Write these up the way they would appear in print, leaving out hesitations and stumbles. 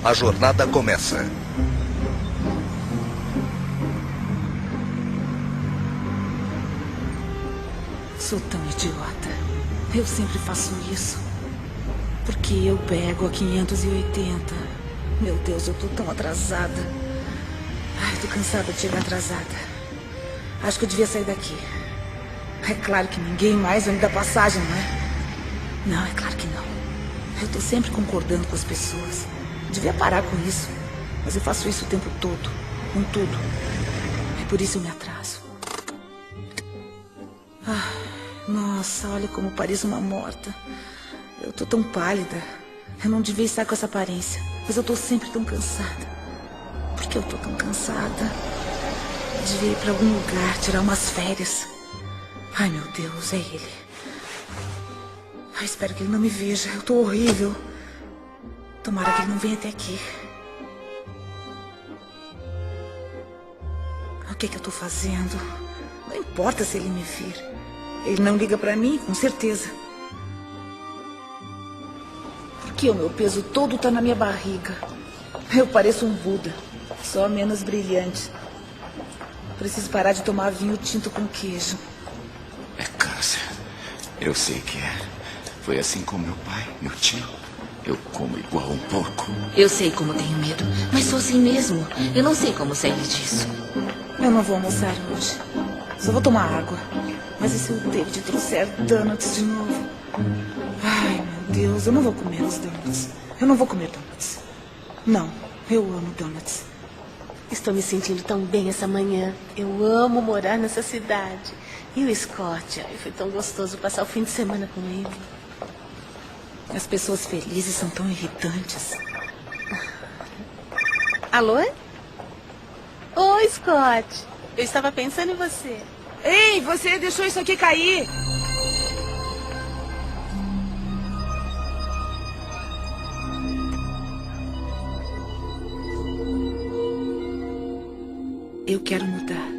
A jornada começa. Sou tão idiota. Eu sempre faço isso. Porque eu pego a 580. Meu Deus, eu tô tão atrasada. Ai, tô cansada de chegar atrasada. Acho que eu devia sair daqui. É claro que ninguém mais vai me dar passagem, não é? Não, é claro que não. Eu tô sempre concordando com as pessoas. Devia parar com isso. Mas eu faço isso o tempo todo. Com tudo. É por isso eu me atraso. Ah, nossa, olha como pareço uma morta. Eu tô tão pálida. Eu não devia estar com essa aparência. Mas eu tô sempre tão cansada. Por que eu tô tão cansada? Eu devia ir pra algum lugar, tirar umas férias. Ai, meu Deus, é ele. Ai, espero que ele não me veja. Eu tô horrível. Tomara que ele não venha até aqui. O que eu tô fazendo? Não importa se ele me vir. Ele não liga pra mim, com certeza. Por que o meu peso todo tá na minha barriga? Eu pareço um Buda, só menos brilhante. Preciso parar de tomar vinho tinto com queijo. É câncer. Eu sei que é. Foi assim com meu pai, meu tio. Eu como igual um porco. Eu sei como tenho medo, mas sou assim mesmo. Eu não sei como sair disso. Eu não vou almoçar hoje. Só vou tomar água. Mas e se o David trouxer donuts de novo? Ai, meu Deus, eu não vou comer os donuts. Eu não vou comer donuts. Não, eu amo donuts. Estou me sentindo tão bem essa manhã. Eu amo morar nessa cidade. E o Scott? Ai, foi tão gostoso passar o fim de semana com ele. As pessoas felizes são tão irritantes. Alô? Oi, Scott. Eu estava pensando em você. Ei, você deixou isso aqui cair. Eu quero mudar.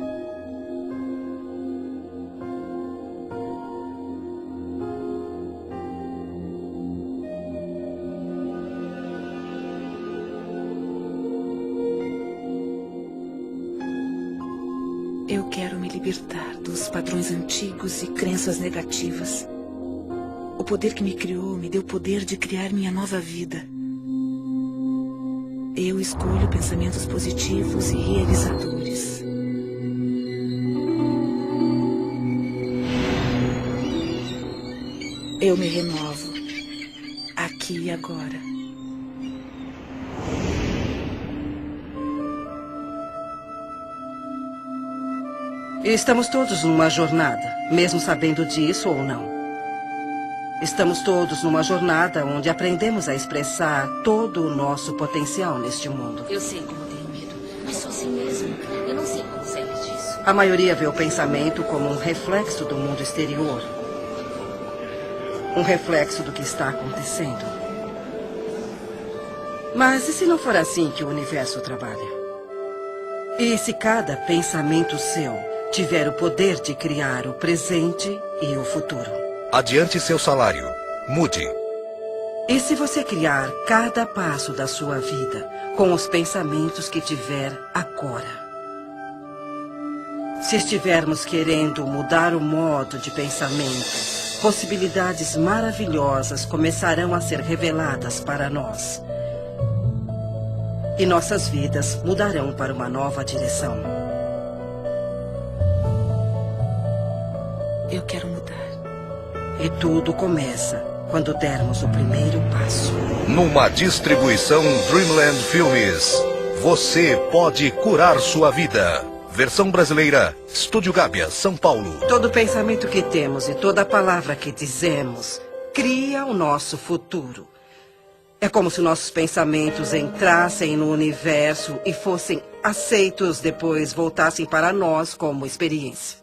Eu quero me libertar dos padrões antigos e crenças negativas. O poder que me criou me deu o poder de criar minha nova vida. Eu escolho pensamentos positivos e realizadores. Eu me renovo, aqui e agora. Estamos todos numa jornada, mesmo sabendo disso ou não. Estamos todos numa jornada onde aprendemos a expressar todo o nosso potencial neste mundo. Eu sei como tenho medo, mas sou assim mesmo. Eu não sei como sair disso. A maioria vê o pensamento como um reflexo do mundo exterior. Um reflexo do que está acontecendo. Mas e se não for assim que o universo trabalha? E se cada pensamento seu tiver o poder de criar o presente e o futuro? Adiante seu salário. Mude. E se você criar cada passo da sua vida com os pensamentos que tiver agora? Se estivermos querendo mudar o modo de pensamento, possibilidades maravilhosas começarão a ser reveladas para nós. E nossas vidas mudarão para uma nova direção. Eu quero mudar. E tudo começa quando dermos o primeiro passo. Numa distribuição Dreamland Filmes. Você pode curar sua vida. Versão brasileira, Estúdio Gábia, São Paulo. Todo pensamento que temos e toda palavra que dizemos cria o nosso futuro. É como se nossos pensamentos entrassem no universo e fossem aceitos, depois voltassem para nós como experiência.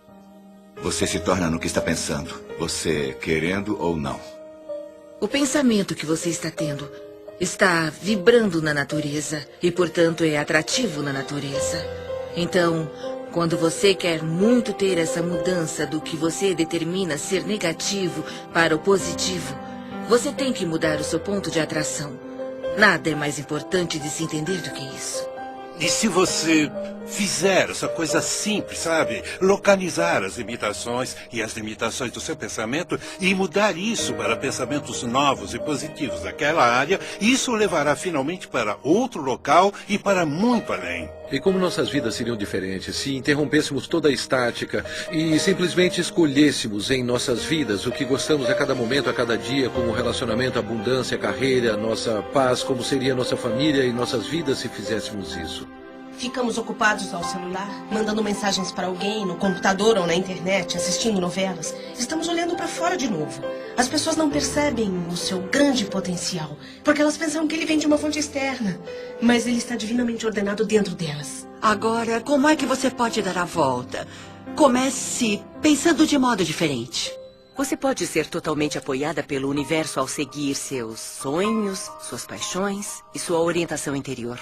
Você se torna no que está pensando, você querendo ou não. O pensamento que você está tendo está vibrando na natureza e, portanto, é atrativo na natureza. Então, quando você quer muito ter essa mudança do que você determina ser negativo para o positivo, você tem que mudar o seu ponto de atração. Nada é mais importante de se entender do que isso. E se você fizer essa coisa simples, sabe? Localizar as limitações e as limitações do seu pensamento e mudar isso para pensamentos novos e positivos daquela área, isso o levará finalmente para outro local e para muito além. E como nossas vidas seriam diferentes se interrompêssemos toda a estática e simplesmente escolhêssemos em nossas vidas o que gostamos a cada momento, a cada dia, como relacionamento, abundância, carreira, nossa paz, como seria nossa família e nossas vidas se fizéssemos isso? Ficamos ocupados ao celular, mandando mensagens para alguém, no computador ou na internet, assistindo novelas. Estamos olhando para fora de novo. As pessoas não percebem o seu grande potencial, porque elas pensam que ele vem de uma fonte externa. Mas ele está divinamente ordenado dentro delas. Agora, como é que você pode dar a volta? Comece pensando de modo diferente. Você pode ser totalmente apoiada pelo universo ao seguir seus sonhos, suas paixões e sua orientação interior.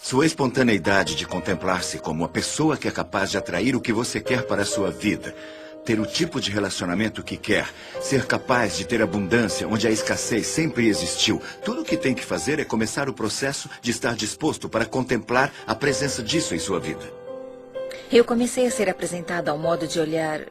Sua espontaneidade de contemplar-se como a pessoa que é capaz de atrair o que você quer para a sua vida, ter o tipo de relacionamento que quer, ser capaz de ter abundância onde a escassez sempre existiu. Tudo o que tem que fazer é começar o processo de estar disposto para contemplar a presença disso em sua vida. Eu comecei a ser apresentada ao modo de olhar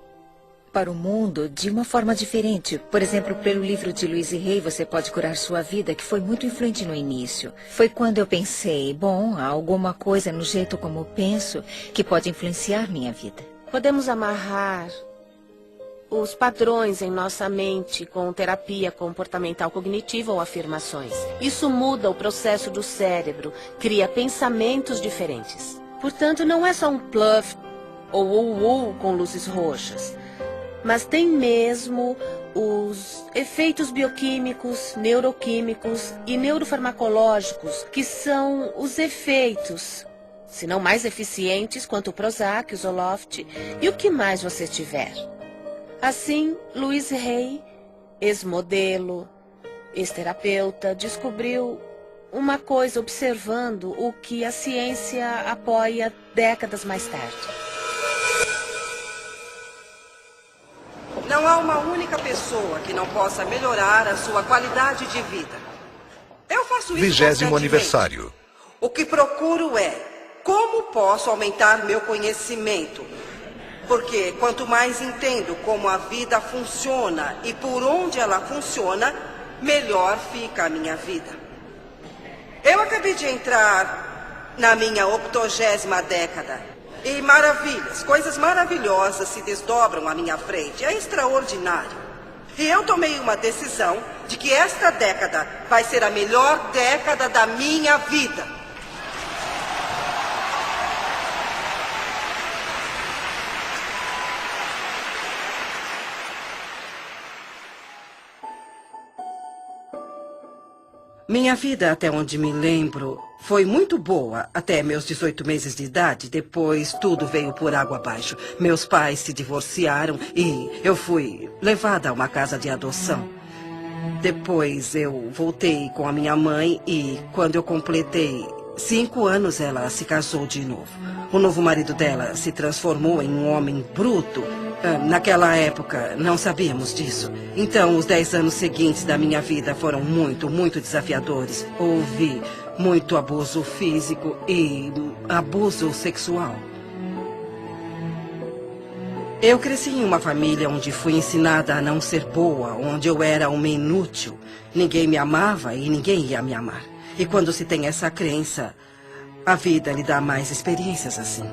para o mundo de uma forma diferente. Por exemplo, pelo livro de Louise Hay, Você Pode Curar Sua Vida, que foi muito influente no início. Foi quando eu pensei, bom, há alguma coisa no jeito como eu penso que pode influenciar minha vida. Podemos amarrar os padrões em nossa mente com terapia comportamental cognitiva ou afirmações. Isso muda o processo do cérebro, cria pensamentos diferentes. Portanto, não é só um bluff ou com luzes roxas. Mas tem mesmo os efeitos bioquímicos, neuroquímicos e neurofarmacológicos, que são os efeitos, se não mais eficientes, quanto o Prozac, o Zoloft e o que mais você tiver. Assim, Louise Hay, ex-modelo, ex-terapeuta, descobriu uma coisa observando o que a ciência apoia décadas mais tarde. Não há uma única pessoa que não possa melhorar a sua qualidade de vida. Eu faço isso 20º constantemente. aniversário. O que procuro é como posso aumentar meu conhecimento. Porque quanto mais entendo como a vida funciona e por onde ela funciona, melhor fica a minha vida. Eu acabei de entrar na minha 80ª década. E maravilhas, coisas maravilhosas se desdobram à minha frente. É extraordinário. E eu tomei uma decisão de que esta década vai ser a melhor década da minha vida. Minha vida, até onde me lembro, foi muito boa até meus 18 meses de idade. Depois, tudo veio por água abaixo. Meus pais se divorciaram e eu fui levada a uma casa de adoção. Depois, eu voltei com a minha mãe e, quando eu completei 5 anos, ela se casou de novo. O novo marido dela se transformou em um homem bruto. Naquela época, não sabíamos disso. Então, os 10 anos seguintes da minha vida foram muito, muito desafiadores. Houve muito abuso físico e abuso sexual. Eu cresci em uma família onde fui ensinada a não ser boa, onde eu era uma inútil. Ninguém me amava e ninguém ia me amar. E quando se tem essa crença, a vida lhe dá mais experiências assim.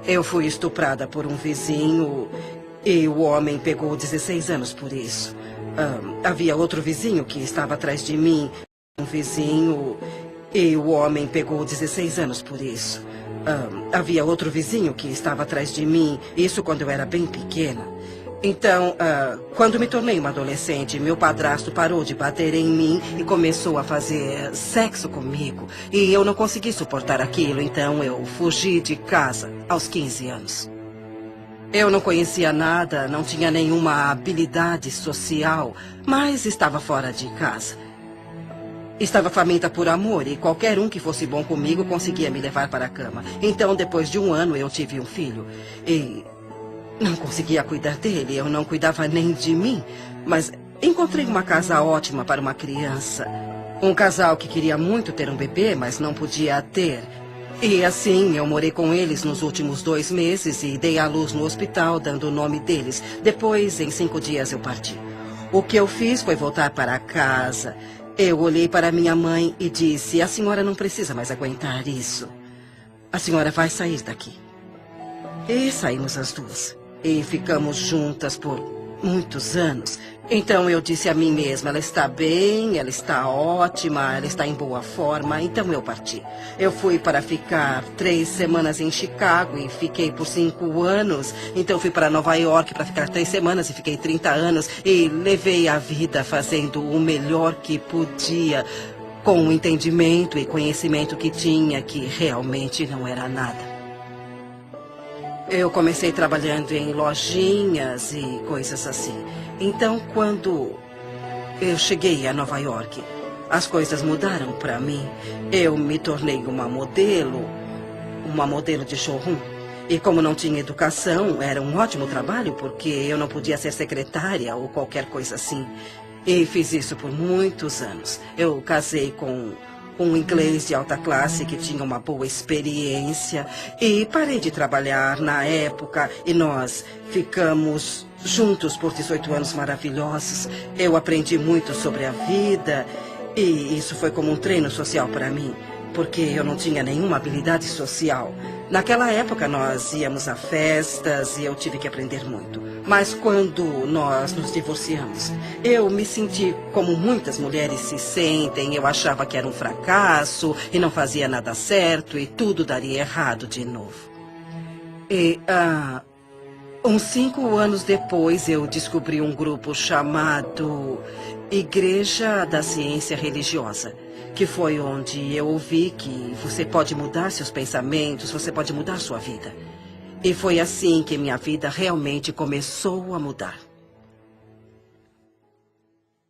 Eu fui estuprada por um vizinho e o homem pegou 16 anos por isso. Havia outro vizinho que estava atrás de mim. Um vizinho e o homem pegou 16 anos por isso. Havia outro vizinho que estava atrás de mim. Isso quando eu era bem pequena. Então, quando me tornei uma adolescente, meu padrasto parou de bater em mim e começou a fazer sexo comigo. E eu não consegui suportar aquilo, então eu fugi de casa aos 15 anos. Eu não conhecia nada, não tinha nenhuma habilidade social, mas estava fora de casa. Estava faminta por amor e qualquer um que fosse bom comigo conseguia me levar para a cama. Então, depois de 1 ano, eu tive um filho e não conseguia cuidar dele, eu não cuidava nem de mim, mas encontrei uma casa ótima para uma criança. Um casal que queria muito ter um bebê, mas não podia ter. E assim, eu morei com eles nos últimos 2 meses e dei à luz no hospital, dando o nome deles. Depois, em 5 dias, eu parti. O que eu fiz foi voltar para casa. Eu olhei para minha mãe e disse: a senhora não precisa mais aguentar isso. A senhora vai sair daqui. E saímos as duas. E ficamos juntas por muitos anos. Então eu disse a mim mesma: ela está bem, ela está ótima, ela está em boa forma. Então eu parti. Eu fui para ficar 3 semanas em Chicago e fiquei por 5 anos. Então fui para Nova York para ficar 3 semanas e fiquei 30 anos. E levei a vida fazendo o melhor que podia, com o entendimento e conhecimento que tinha, que realmente não era nada. Eu comecei trabalhando em lojinhas e coisas assim. Então, quando eu cheguei a Nova York, as coisas mudaram para mim. Eu me tornei uma modelo de showroom. E como não tinha educação, era um ótimo trabalho, porque eu não podia ser secretária ou qualquer coisa assim. E fiz isso por muitos anos. Eu casei com um inglês de alta classe que tinha uma boa experiência. E parei de trabalhar na época e nós ficamos juntos por 18 anos maravilhosos. Eu aprendi muito sobre a vida e isso foi como um treino social para mim, porque eu não tinha nenhuma habilidade social. Naquela época nós íamos a festas e eu tive que aprender muito. Mas quando nós nos divorciamos, eu me senti como muitas mulheres se sentem. Eu achava que era um fracasso e não fazia nada certo e tudo daria errado de novo. E uns 5 anos depois eu descobri um grupo chamado Igreja da Ciência Religiosa, que foi onde eu ouvi que você pode mudar seus pensamentos, você pode mudar sua vida. E foi assim que minha vida realmente começou a mudar.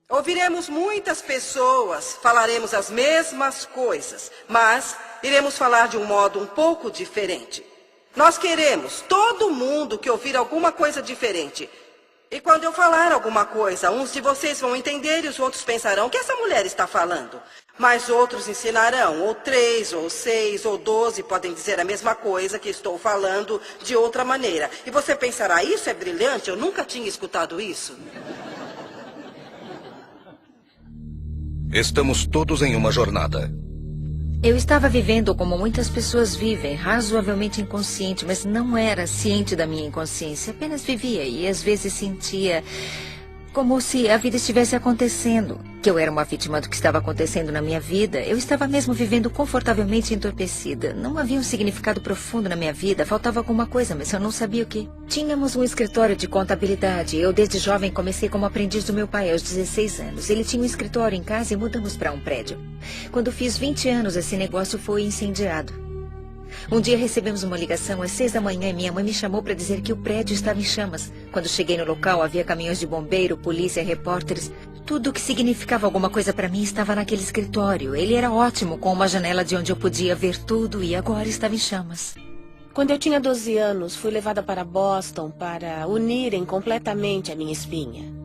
Ouviremos muitas pessoas, falaremos as mesmas coisas, mas iremos falar de um modo um pouco diferente. Nós queremos todo mundo que ouvir alguma coisa diferente. E quando eu falar alguma coisa, uns de vocês vão entender e os outros pensarão: o que essa mulher está falando? Mas outros ensinarão, ou 3, ou 6, ou 12 podem dizer a mesma coisa que estou falando de outra maneira. E você pensará: isso é brilhante, eu nunca tinha escutado isso. Estamos todos em uma jornada. Eu estava vivendo como muitas pessoas vivem, razoavelmente inconsciente, mas não era ciente da minha inconsciência. Apenas vivia e às vezes sentia como se a vida estivesse acontecendo, que eu era uma vítima do que estava acontecendo na minha vida. Eu estava mesmo vivendo confortavelmente entorpecida. Não havia um significado profundo na minha vida, faltava alguma coisa, mas eu não sabia o que. Tínhamos um escritório de contabilidade. Eu, desde jovem, comecei como aprendiz do meu pai aos 16 anos. Ele tinha um escritório em casa e mudamos para um prédio. Quando fiz 20 anos, esse negócio foi incendiado. Um dia recebemos uma ligação às 6 da manhã e minha mãe me chamou para dizer que o prédio estava em chamas. Quando cheguei no local, havia caminhões de bombeiro, polícia, repórteres. Tudo o que significava alguma coisa para mim estava naquele escritório. Ele era ótimo, com uma janela de onde eu podia ver tudo e agora estava em chamas. Quando eu tinha 12 anos, fui levada para Boston para unirem completamente a minha espinha.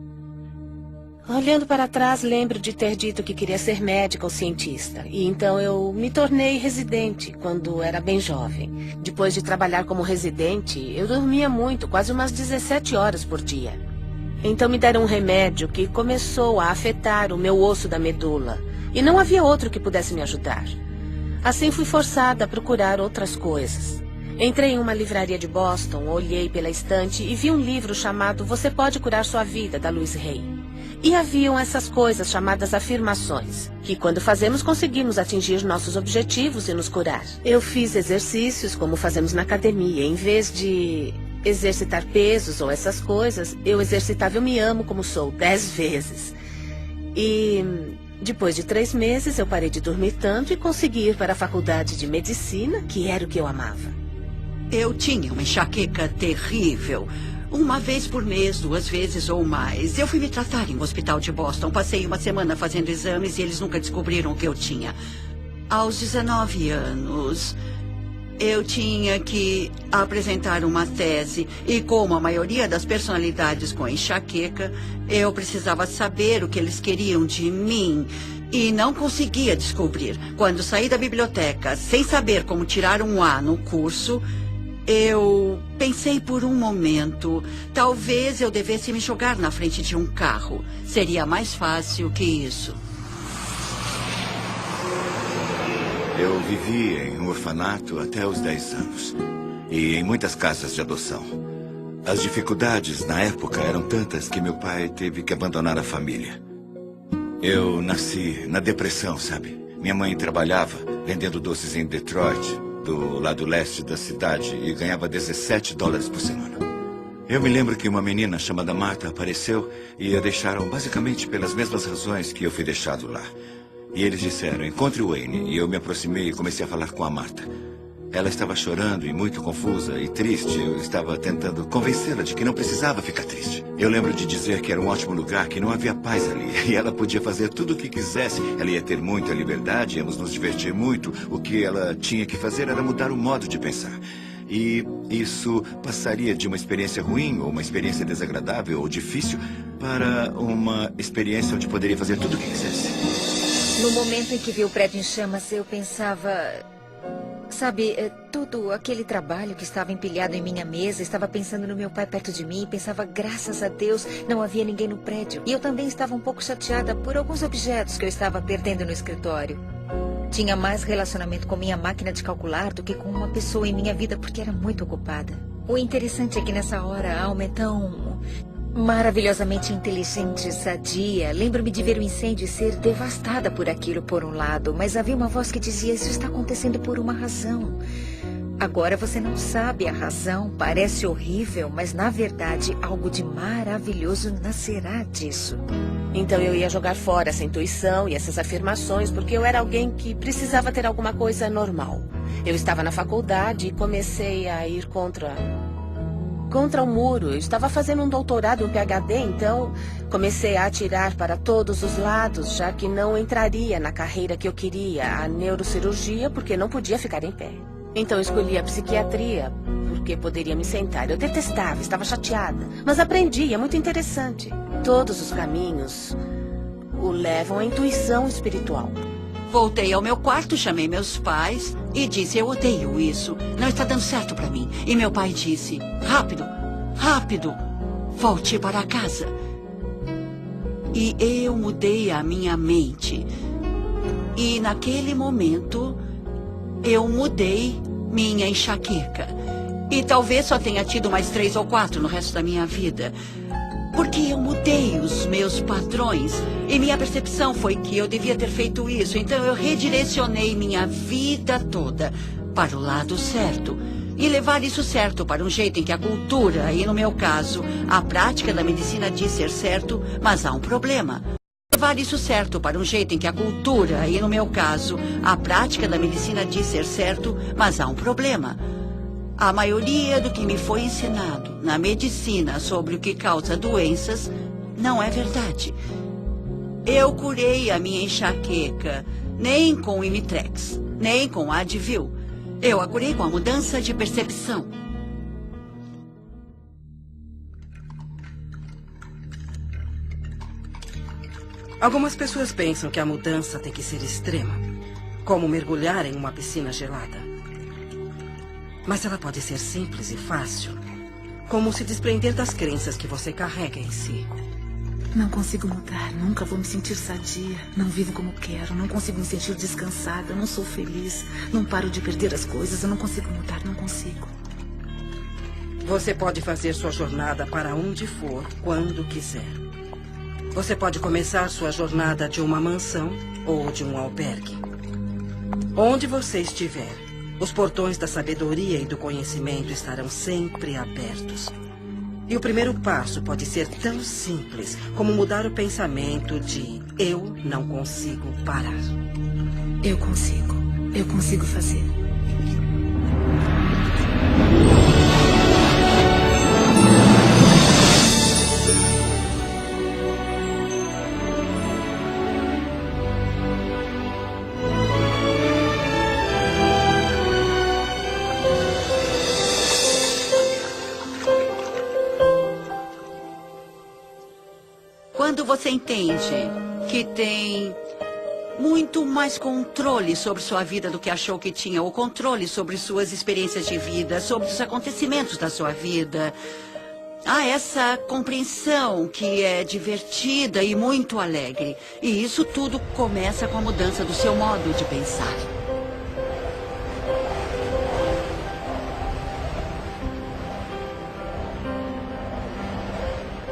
Olhando para trás, lembro de ter dito que queria ser médica ou cientista. E então eu me tornei residente quando era bem jovem. Depois de trabalhar como residente, eu dormia muito, quase umas 17 horas por dia. Então me deram um remédio que começou a afetar o meu osso da medula. E não havia outro que pudesse me ajudar. Assim fui forçada a procurar outras coisas. Entrei em uma livraria de Boston, olhei pela estante e vi um livro chamado Você Pode Curar Sua Vida, da Louise Hay. E haviam essas coisas chamadas afirmações, que quando fazemos conseguimos atingir nossos objetivos e nos curar. Eu fiz exercícios como fazemos na academia. Em vez de exercitar pesos ou essas coisas, eu exercitava Eu Me Amo Como Sou 10 vezes. E depois de 3 meses eu parei de dormir tanto e consegui ir para a faculdade de medicina, que era o que eu amava. Eu tinha uma enxaqueca terrível. 1 vez por mês, 2 vezes ou mais. Eu fui me tratar em um hospital de Boston. Passei 1 semana fazendo exames e eles nunca descobriram o que eu tinha. Aos 19 anos, eu tinha que apresentar uma tese. E como a maioria das personalidades com enxaqueca, eu precisava saber o que eles queriam de mim. e não conseguia descobrir. Quando saí da biblioteca sem saber como tirar um A no curso, eu pensei por um momento, talvez eu devesse me jogar na frente de um carro. Seria mais fácil que isso. Eu vivi em um orfanato até os 10 anos. E em muitas casas de adoção. As dificuldades na época eram tantas que meu pai teve que abandonar a família. Eu nasci na depressão, sabe? Minha mãe trabalhava vendendo doces em Detroit, do lado leste da cidade, e ganhava $17 por semana. Eu me lembro que uma menina chamada Marta apareceu e a deixaram basicamente pelas mesmas razões que eu fui deixado lá. E eles disseram, encontre o Wayne. E eu me aproximei e comecei a falar com a Marta. Ela estava chorando e muito confusa e triste. Eu estava tentando convencê-la de que não precisava ficar triste. Eu lembro de dizer que era um ótimo lugar, que não havia paz ali. E ela podia fazer tudo o que quisesse. Ela ia ter muita liberdade, íamos nos divertir muito. O que ela tinha que fazer era mudar o modo de pensar. E isso passaria de uma experiência ruim, ou uma experiência desagradável, ou difícil, para uma experiência onde poderia fazer tudo o que quisesse. No momento em que vi o prédio em chamas, eu pensava... Sabe, todo aquele trabalho que estava empilhado em minha mesa, estava pensando no meu pai perto de mim, pensava, graças a Deus, não havia ninguém no prédio. E eu também estava um pouco chateada por alguns objetos que eu estava perdendo no escritório. Tinha mais relacionamento com minha máquina de calcular do que com uma pessoa em minha vida, porque era muito ocupada. O interessante é que nessa hora a alma é tão... maravilhosamente inteligente, sadia. Lembro-me de ver o incêndio e ser devastada por aquilo por um lado, mas havia uma voz que dizia, isso está acontecendo por uma razão. Agora você não sabe a razão, parece horrível, mas na verdade algo de maravilhoso nascerá disso. Então eu ia jogar fora essa intuição e essas afirmações, porque eu era alguém que precisava ter alguma coisa normal. Eu estava na faculdade e comecei a ir contra o muro. Eu estava fazendo um doutorado, um PhD, então comecei a atirar para todos os lados, já que não entraria na carreira que eu queria, a neurocirurgia, porque não podia ficar em pé. Então escolhi a psiquiatria, porque poderia me sentar. Eu detestava, estava chateada, mas aprendi, é muito interessante. Todos os caminhos o levam à intuição espiritual. Voltei ao meu quarto, chamei meus pais e disse, eu odeio isso, não está dando certo para mim. E meu pai disse, rápido, rápido, volte para casa. E eu mudei a minha mente. E naquele momento, eu mudei minha enxaqueca. E talvez só tenha tido mais 3 ou 4 no resto da minha vida. Porque eu mudei os meus padrões e minha percepção foi que eu devia ter feito isso. Então eu redirecionei minha vida toda para o lado certo. E levar isso certo para um jeito em que a cultura, e no meu caso, a prática da medicina diz ser certo, mas há um problema. Levar isso certo para um jeito em que a cultura, e no meu caso, a prática da medicina diz ser certo, mas há um problema. A maioria do que me foi ensinado na medicina sobre o que causa doenças não é verdade. Eu curei a minha enxaqueca nem com o Imitrex, nem com Advil. Eu a curei com a mudança de percepção. Algumas pessoas pensam que a mudança tem que ser extrema, como mergulhar em uma piscina gelada. Mas ela pode ser simples e fácil, como se desprender das crenças que você carrega em si. Não consigo mudar, nunca vou me sentir sadia. Não vivo como quero, não consigo me sentir descansada, não sou feliz. Não paro de perder as coisas, eu não consigo mudar, não consigo. Você pode fazer sua jornada para onde for, quando quiser. Você pode começar sua jornada de uma mansão ou de um albergue. Onde você estiver, os portões da sabedoria e do conhecimento estarão sempre abertos. E o primeiro passo pode ser tão simples como mudar o pensamento de eu não consigo parar. Eu consigo fazer. Quando você entende que tem muito mais controle sobre sua vida do que achou que tinha, ou controle sobre suas experiências de vida, sobre os acontecimentos da sua vida. Há essa compreensão que é divertida e muito alegre. E isso tudo começa com a mudança do seu modo de pensar.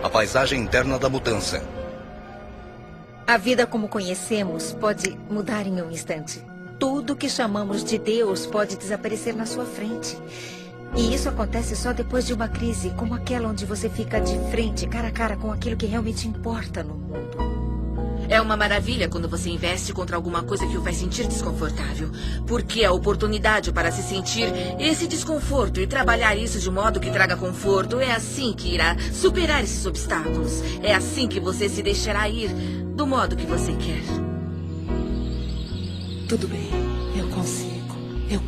A paisagem interna da mudança. A vida como conhecemos pode mudar em um instante. Tudo que chamamos de Deus pode desaparecer na sua frente. E isso acontece só depois de uma crise como aquela onde você fica de frente, cara a cara com aquilo que realmente importa no mundo. É uma maravilha quando você investe contra alguma coisa que o faz sentir desconfortável. Porque a oportunidade para se sentir esse desconforto e trabalhar isso de modo que traga conforto é assim que irá superar esses obstáculos. É assim que você se deixará ir do modo que você quer. Tudo bem, eu consigo. Eu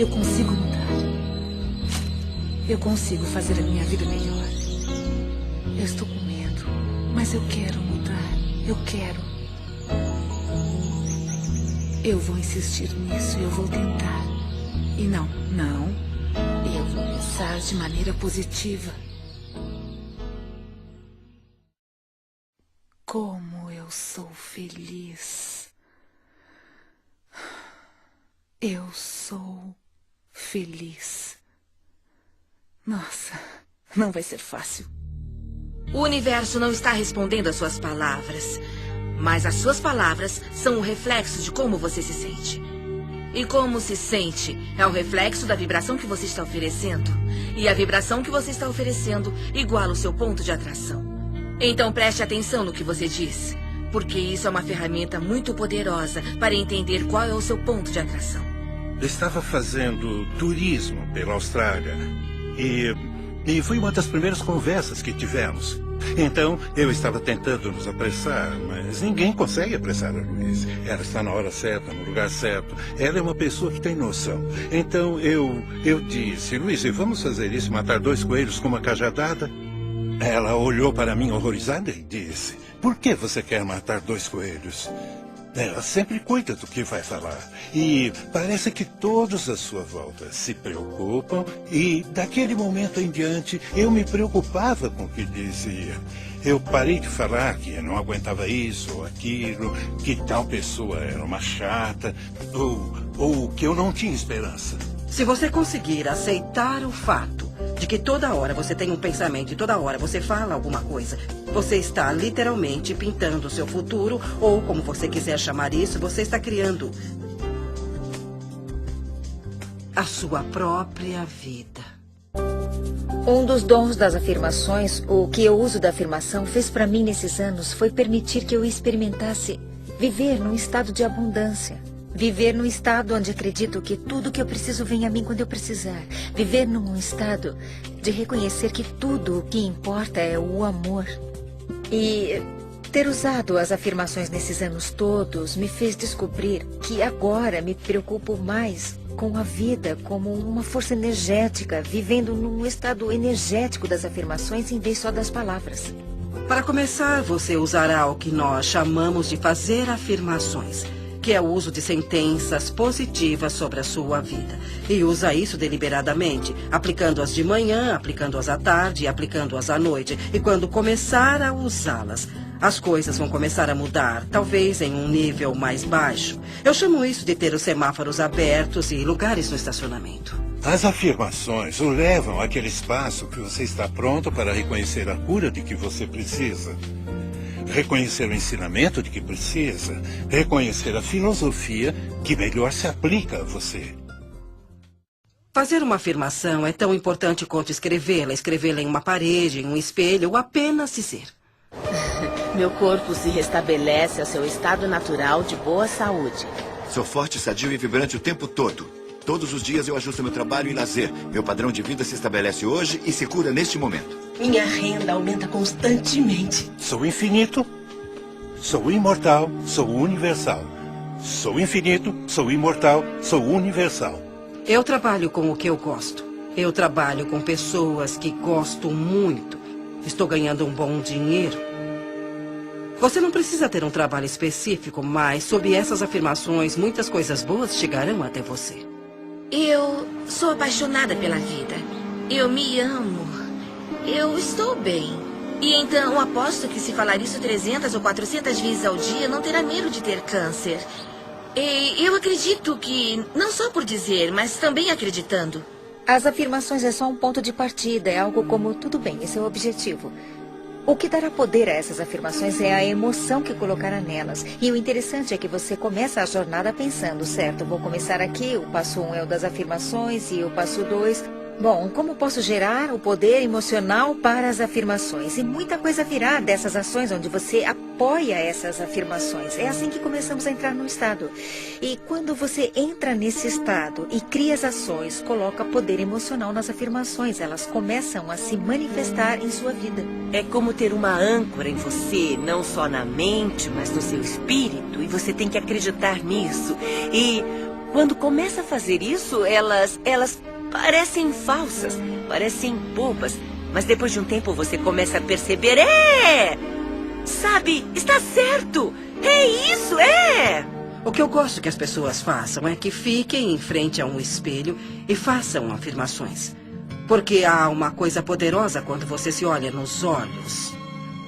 consigo mudar. Eu consigo fazer a minha vida melhor. Eu estou com medo, mas eu quero mudar. Eu quero. Eu vou insistir nisso, eu vou tentar. E não. Eu vou pensar de maneira positiva. Como eu sou feliz. Eu sou feliz. Nossa, não vai ser fácil. O universo não está respondendo às suas palavras, mas as suas palavras são o reflexo de como você se sente. E como se sente é o reflexo da vibração que você está oferecendo. E a vibração que você está oferecendo iguala o seu ponto de atração. Então preste atenção no que você diz, porque isso é uma ferramenta muito poderosa para entender qual é o seu ponto de atração. Eu estava fazendo turismo pela Austrália e foi uma das primeiras conversas que tivemos. Então, eu estava tentando nos apressar, mas ninguém consegue apressar a Louise. Ela está na hora certa, no lugar certo. Ela é uma pessoa que tem noção. Então, eu disse, Louise, vamos fazer isso, matar 2 coelhos com uma cajadada? Ela olhou para mim horrorizada e disse, por que você quer matar 2 coelhos? Ela sempre cuida do que vai falar. E parece que todos à sua volta se preocupam. E daquele momento em diante, eu me preocupava com o que dizia. Eu parei de falar que não aguentava isso ou aquilo, que tal pessoa era uma chata, ou que eu não tinha esperança. Se você conseguir aceitar o fato de que toda hora você tem um pensamento e toda hora você fala alguma coisa, você está literalmente pintando o seu futuro, ou como você quiser chamar isso, você está criando a sua própria vida. Um dos dons das afirmações, o que eu uso da afirmação, fez para mim nesses anos foi permitir que eu experimentasse viver num estado de abundância. Viver num estado onde acredito que tudo que eu preciso vem a mim quando eu precisar. Viver num estado de reconhecer que tudo o que importa é o amor. E ter usado as afirmações nesses anos todos me fez descobrir que agora me preocupo mais com a vida como uma força energética, vivendo num estado energético das afirmações em vez só das palavras. Para começar, você usará o que nós chamamos de fazer afirmações, que é o uso de sentenças positivas sobre a sua vida. E usa isso deliberadamente, aplicando-as de manhã, aplicando-as à tarde e aplicando-as à noite. E quando começar a usá-las, as coisas vão começar a mudar, talvez em um nível mais baixo. Eu chamo isso de ter os semáforos abertos e lugares no estacionamento. As afirmações o levam àquele espaço que você está pronto para reconhecer a cura de que você precisa. Reconhecer o ensinamento de que precisa, reconhecer a filosofia que melhor se aplica a você. Fazer uma afirmação é tão importante quanto escrevê-la em uma parede, em um espelho, ou apenas dizer. Meu corpo se restabelece ao seu estado natural de boa saúde. Sou forte, sadio e vibrante o tempo todo. Todos os dias eu ajusto meu trabalho e lazer. Meu padrão de vida se estabelece hoje e se cura neste momento. Minha renda aumenta constantemente. Sou infinito, sou imortal, sou universal. Sou infinito, sou imortal, sou universal. Eu trabalho com o que eu gosto. Eu trabalho com pessoas que gosto muito. Estou ganhando um bom dinheiro. Você não precisa ter um trabalho específico, mas sob essas afirmações, muitas coisas boas chegarão até você. Eu sou apaixonada pela vida. Eu me amo. Eu estou bem. E então aposto que se falar isso 300 ou 400 vezes ao dia, não terá medo de ter câncer. E eu acredito que, não só por dizer, mas também acreditando. As afirmações é só um ponto de partida, é algo como, tudo bem, esse é o objetivo. O que dará poder a essas afirmações é a emoção que colocará nelas. E o interessante é que você começa a jornada pensando, certo, vou começar aqui, o passo 1 é o das afirmações e o passo 2... Bom, como posso gerar o poder emocional para as afirmações? E muita coisa virá dessas ações onde você apoia essas afirmações. É assim que começamos a entrar no estado. E quando você entra nesse estado e cria as ações, coloca poder emocional nas afirmações. Elas começam a se manifestar em sua vida. É como ter uma âncora em você, não só na mente, mas no seu espírito. E você tem que acreditar nisso. E quando começa a fazer isso, elas parecem falsas, parecem bobas. Mas depois de um tempo você começa a perceber, sabe, está certo, é isso, O que eu gosto que as pessoas façam é que fiquem em frente a um espelho e façam afirmações. Porque há uma coisa poderosa quando você se olha nos olhos.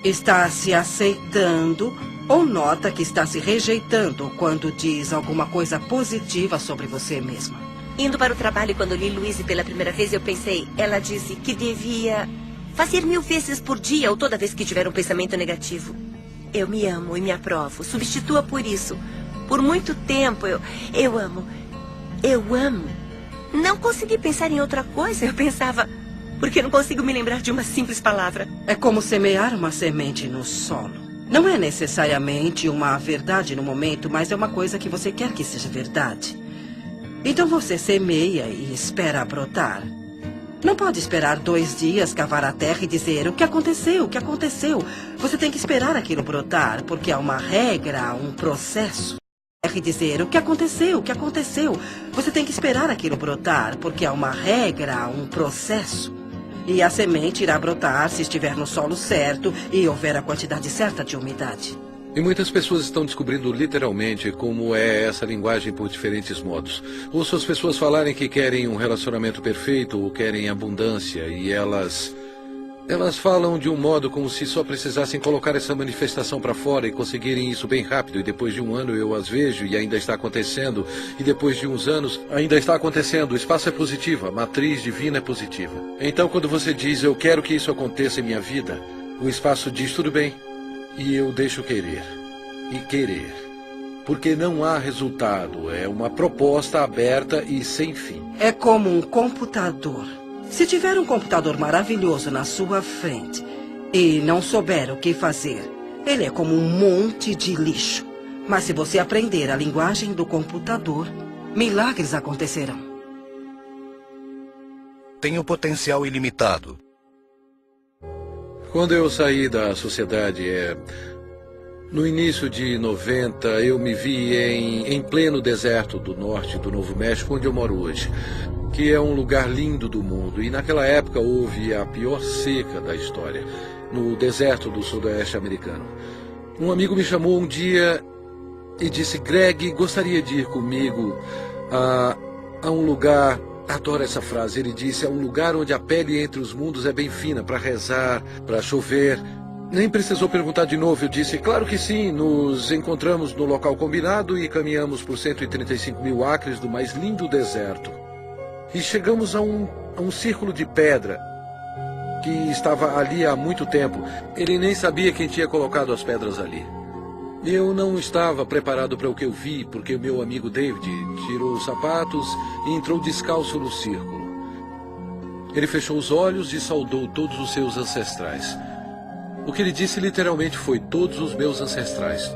Está se aceitando ou nota que está se rejeitando quando diz alguma coisa positiva sobre você mesma. Indo para o trabalho, quando li Louise pela primeira vez, eu pensei, ela disse que devia fazer 1000 vezes por dia ou toda vez que tiver um pensamento negativo. Eu me amo e me aprovo. Substitua por isso. Por muito tempo, eu amo. Eu amo. Não consegui pensar em outra coisa. Eu pensava, porque não consigo me lembrar de uma simples palavra. É como semear uma semente no solo. Não é necessariamente uma verdade no momento, mas é uma coisa que você quer que seja verdade. Então você semeia e espera brotar. Não pode esperar 2 dias, cavar a terra e dizer o que aconteceu, o que aconteceu. Você tem que esperar aquilo brotar, porque há uma regra, um processo. E dizer o que aconteceu, o que aconteceu. Você tem que esperar aquilo brotar, porque há uma regra, um processo. E a semente irá brotar se estiver no solo certo e houver a quantidade certa de umidade. E muitas pessoas estão descobrindo literalmente como é essa linguagem por diferentes modos. Ouço as pessoas falarem que querem um relacionamento perfeito ou querem abundância e elas falam de um modo como se só precisassem colocar essa manifestação para fora e conseguirem isso bem rápido. E depois de um ano eu as vejo e ainda está acontecendo. E depois de uns anos ainda está acontecendo. O espaço é positivo, a matriz divina é positiva. Então quando você diz eu quero que isso aconteça em minha vida, o espaço diz tudo bem. E eu deixo querer. E querer. Porque não há resultado. É uma proposta aberta e sem fim. É como um computador. Se tiver um computador maravilhoso na sua frente e não souber o que fazer, ele é como um monte de lixo. Mas se você aprender a linguagem do computador, milagres acontecerão. Tem o potencial ilimitado. Quando eu saí da sociedade, no início de 90, eu me vi em pleno deserto do norte do Novo México, onde eu moro hoje, que é um lugar lindo do mundo. E naquela época houve a pior seca da história, no deserto do sudoeste americano. Um amigo me chamou um dia e disse, Greg, gostaria de ir comigo a um lugar... Adoro essa frase. Ele disse, é um lugar onde a pele entre os mundos é bem fina, para rezar, para chover. Nem precisou perguntar de novo. Eu disse, claro que sim. Nos encontramos no local combinado e caminhamos por 135.000 acres do mais lindo deserto. E chegamos a um círculo de pedra que estava ali há muito tempo. Ele nem sabia quem tinha colocado as pedras ali. Eu não estava preparado para o que eu vi, porque o meu amigo David tirou os sapatos e entrou descalço no círculo. Ele fechou os olhos e saudou todos os seus ancestrais. O que ele disse literalmente foi, todos os meus ancestrais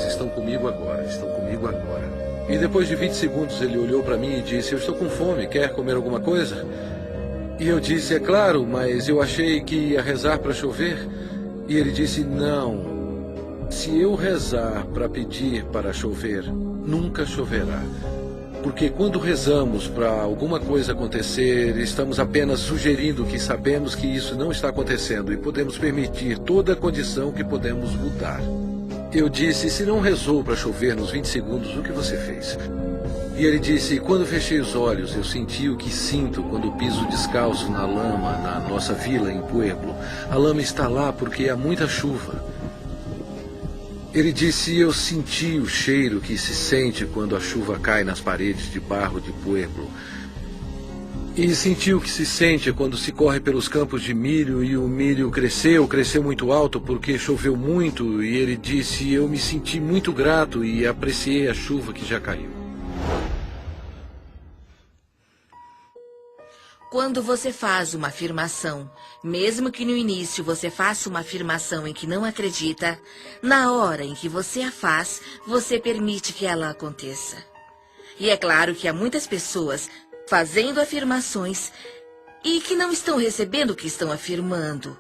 estão comigo agora, estão comigo agora. E depois de 20 segundos ele olhou para mim e disse, eu estou com fome, quer comer alguma coisa? E eu disse, é claro, mas eu achei que ia rezar para chover. E ele disse, não. Se eu rezar para pedir para chover, nunca choverá. Porque quando rezamos para alguma coisa acontecer, estamos apenas sugerindo que sabemos que isso não está acontecendo e podemos permitir toda a condição que podemos mudar. Eu disse, se não rezou para chover nos 20 segundos, o que você fez? E ele disse, quando fechei os olhos, eu senti o que sinto quando piso descalço na lama, na nossa vila em Pueblo. A lama está lá porque há muita chuva. Ele disse, eu senti o cheiro que se sente quando a chuva cai nas paredes de barro de Pueblo. E senti o que se sente quando se corre pelos campos de milho e o milho cresceu muito alto porque choveu muito. E ele disse, eu me senti muito grato e apreciei a chuva que já caiu. Quando você faz uma afirmação, mesmo que no início você faça uma afirmação em que não acredita, na hora em que você a faz, você permite que ela aconteça. E é claro que há muitas pessoas fazendo afirmações e que não estão recebendo o que estão afirmando,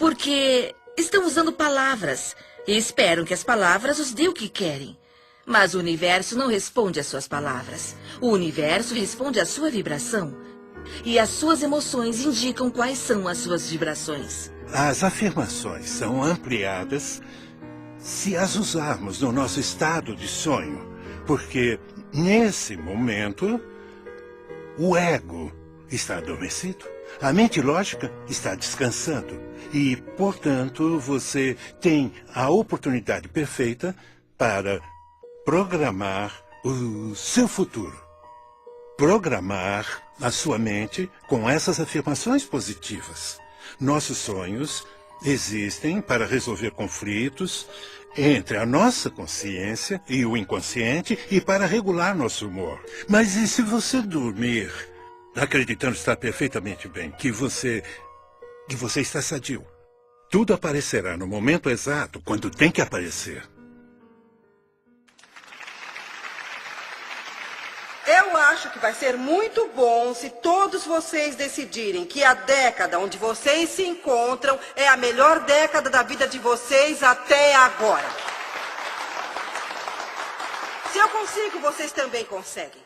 porque estão usando palavras e esperam que as palavras os dê o que querem. Mas o universo não responde às suas palavras. O universo responde à sua vibração. E as suas emoções indicam quais são as suas vibrações. As afirmações são ampliadas se as usarmos no nosso estado de sonho, porque nesse momento o ego está adormecido, a mente lógica está descansando e, portanto, você tem a oportunidade perfeita para programar o seu futuro. Programar a sua mente com essas afirmações positivas. Nossos sonhos existem para resolver conflitos entre a nossa consciência e o inconsciente e para regular nosso humor. Mas e se você dormir acreditando estar perfeitamente bem, que você está sadio? Tudo aparecerá no momento exato, quando tem que aparecer. Eu acho que vai ser muito bom se todos vocês decidirem que a década onde vocês se encontram é a melhor década da vida de vocês até agora. Se eu consigo, vocês também conseguem.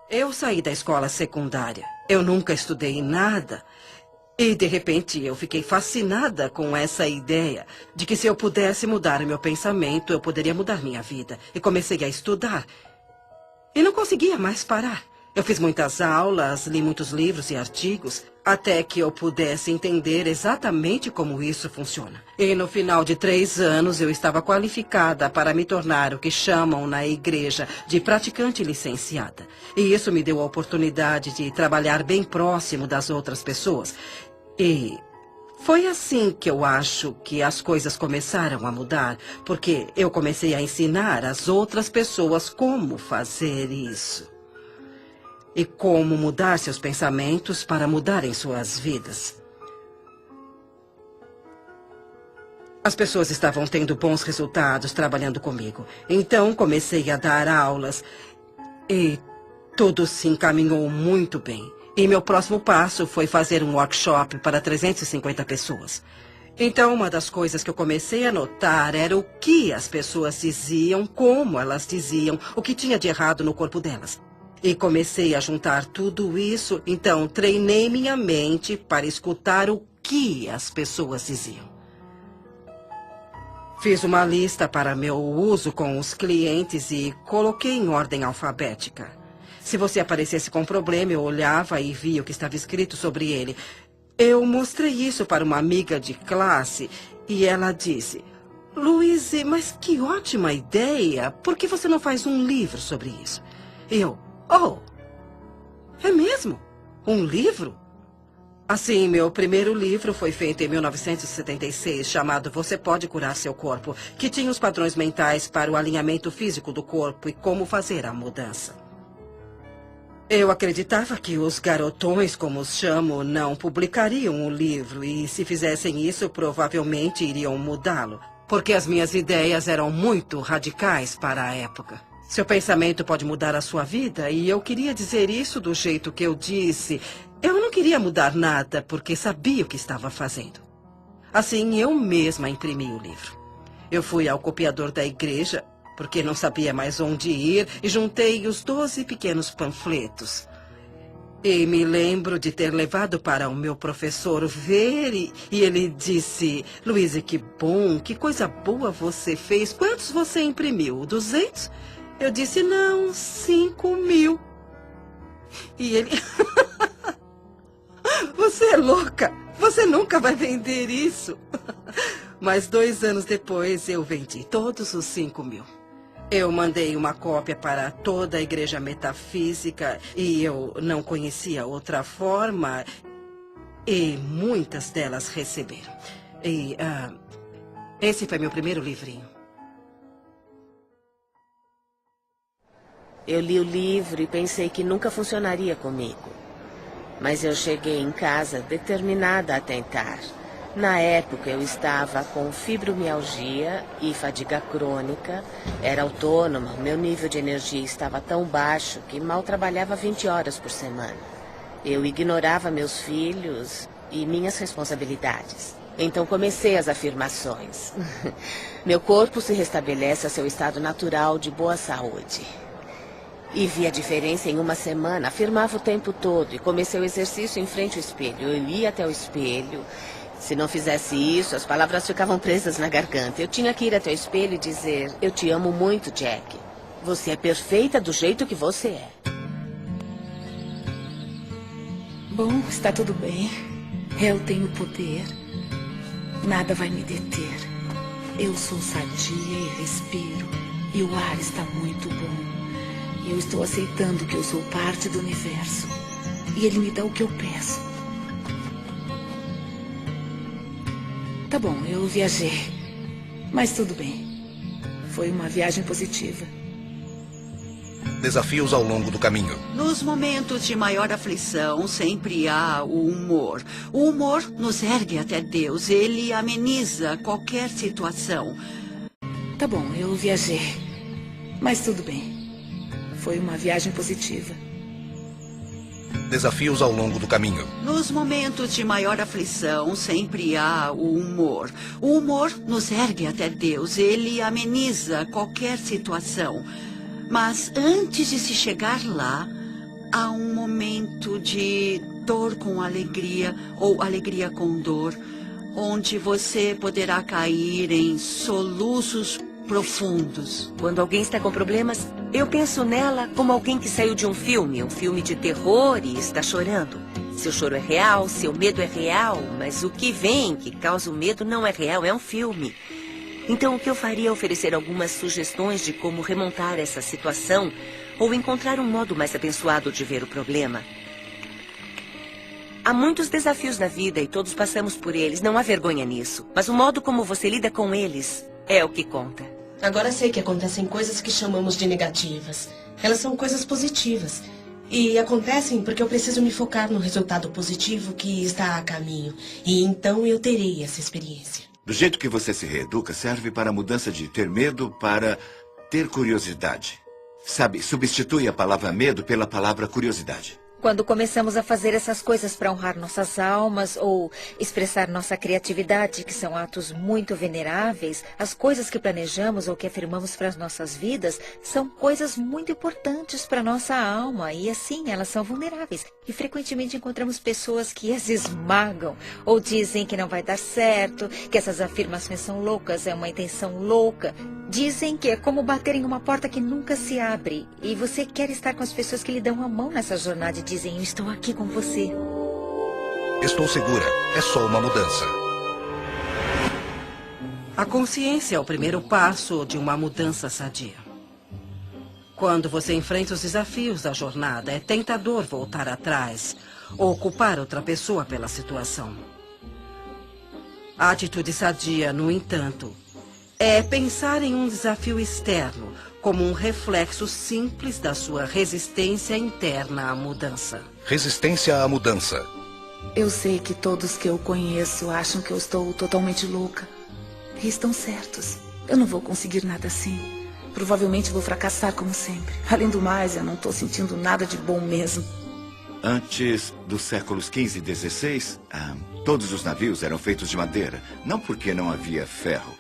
Eu saí da escola secundária. Eu nunca estudei nada. E, de repente, eu fiquei fascinada com essa ideia de que se eu pudesse mudar o meu pensamento, eu poderia mudar minha vida. E comecei a estudar. E não conseguia mais parar. Eu fiz muitas aulas, li muitos livros e artigos, até que eu pudesse entender exatamente como isso funciona. E no final de 3 anos, eu estava qualificada para me tornar o que chamam na igreja de praticante licenciada. E isso me deu a oportunidade de trabalhar bem próximo das outras pessoas. E foi assim que eu acho que as coisas começaram a mudar, porque eu comecei a ensinar as outras pessoas como fazer isso. E como mudar seus pensamentos para mudarem suas vidas. As pessoas estavam tendo bons resultados trabalhando comigo. Então comecei a dar aulas e tudo se encaminhou muito bem. E meu próximo passo foi fazer um workshop para 350 pessoas. Então, uma das coisas que eu comecei a notar era o que as pessoas diziam, como elas diziam, o que tinha de errado no corpo delas. E comecei a juntar tudo isso, então treinei minha mente para escutar o que as pessoas diziam. Fiz uma lista para meu uso com os clientes e coloquei em ordem alfabética. Se você aparecesse com um problema, eu olhava e via o que estava escrito sobre ele. Eu mostrei isso para uma amiga de classe e ela disse, Louise, mas que ótima ideia. Por que você não faz um livro sobre isso? Eu, é mesmo? Um livro? Assim, meu primeiro livro foi feito em 1976, chamado Você Pode Curar Seu Corpo, que tinha os padrões mentais para o alinhamento físico do corpo e como fazer a mudança. Eu acreditava que os garotões, como os chamo, não publicariam o livro e, se fizessem isso, provavelmente iriam mudá-lo, porque as minhas ideias eram muito radicais para a época. Seu pensamento pode mudar a sua vida e eu queria dizer isso do jeito que eu disse. Eu não queria mudar nada porque sabia o que estava fazendo. Assim, eu mesma imprimi o livro. Eu fui ao copiador da igreja porque não sabia mais onde ir, e juntei os 12 pequenos panfletos. E me lembro de ter levado para o meu professor ver, e ele disse: Luísa, que bom, que coisa boa você fez. Quantos você imprimiu? 200? Eu disse: não, 5.000. E ele: você é louca, você nunca vai vender isso. Mas 2 anos depois eu vendi todos os 5.000. Eu mandei uma cópia para toda a igreja metafísica e eu não conhecia outra forma, e muitas delas receberam. E esse foi meu primeiro livrinho. Eu li o livro e pensei que nunca funcionaria comigo. Mas eu cheguei em casa determinada a tentar. Na época, eu estava com fibromialgia e fadiga crônica, era autônoma, meu nível de energia estava tão baixo que mal trabalhava 20 horas por semana. Eu ignorava meus filhos e minhas responsabilidades. Então comecei as afirmações. Meu corpo se restabelece ao seu estado natural de boa saúde. E vi a diferença em uma semana, afirmava o tempo todo e comecei o exercício em frente ao espelho. Eu ia até o espelho. Se não fizesse isso, as palavras ficavam presas na garganta. Eu tinha que ir até o espelho e dizer: eu te amo muito, Jack. Você é perfeita do jeito que você é. Bom, está tudo bem. Eu tenho poder. Nada vai me deter. Eu sou sadia e respiro. E o ar está muito bom. Eu estou aceitando que eu sou parte do universo. E ele me dá o que eu peço. Tá bom, eu viajei. Mas tudo bem. Foi uma viagem positiva. Desafios ao longo do caminho. Nos momentos de maior aflição, sempre há o humor. O humor nos ergue até Deus. Ele ameniza qualquer situação. Tá bom, eu viajei. Mas tudo bem. Foi uma viagem positiva. Desafios ao longo do caminho. Nos momentos de maior aflição, sempre há o humor. O humor nos ergue até Deus. Ele ameniza qualquer situação. Mas antes de se chegar lá, há um momento de dor com alegria ou alegria com dor, onde você poderá cair em soluços profundos. Quando alguém está com problemas, eu penso nela como alguém que saiu de um filme de terror e está chorando. Seu choro é real, seu medo é real, mas o que vem, que causa o medo, não é real, é um filme. Então o que eu faria é oferecer algumas sugestões de como remontar essa situação ou encontrar um modo mais abençoado de ver o problema. Há muitos desafios na vida e todos passamos por eles, não há vergonha nisso. Mas o modo como você lida com eles é o que conta. Agora sei que acontecem coisas que chamamos de negativas. Elas são coisas positivas. E acontecem porque eu preciso me focar no resultado positivo que está a caminho. E então eu terei essa experiência. Do jeito que você se reeduca, serve para a mudança de ter medo para ter curiosidade. Sabe, substitui a palavra medo pela palavra curiosidade. Quando começamos a fazer essas coisas para honrar nossas almas ou expressar nossa criatividade, que são atos muito veneráveis, as coisas que planejamos ou que afirmamos para as nossas vidas são coisas muito importantes para nossa alma e assim elas são vulneráveis. E frequentemente encontramos pessoas que as esmagam ou dizem que não vai dar certo, que essas afirmações são loucas, é uma intenção louca. Dizem que é como bater em uma porta que nunca se abre e você quer estar com as pessoas que lhe dão a mão nessa jornada e dizem: eu estou aqui com você. Estou segura. É só uma mudança. A consciência é o primeiro passo de uma mudança sadia. Quando você enfrenta os desafios da jornada, é tentador voltar atrás ou culpar outra pessoa pela situação. A atitude sadia, no entanto, é pensar em um desafio externo como um reflexo simples da sua resistência interna à mudança. Resistência à mudança. Eu sei que todos que eu conheço acham que eu estou totalmente louca. E estão certos. Eu não vou conseguir nada assim. Provavelmente vou fracassar como sempre. Além do mais, eu não estou sentindo nada de bom mesmo. Antes dos séculos XV e XVI, todos os navios eram feitos de madeira. Não porque não havia ferro,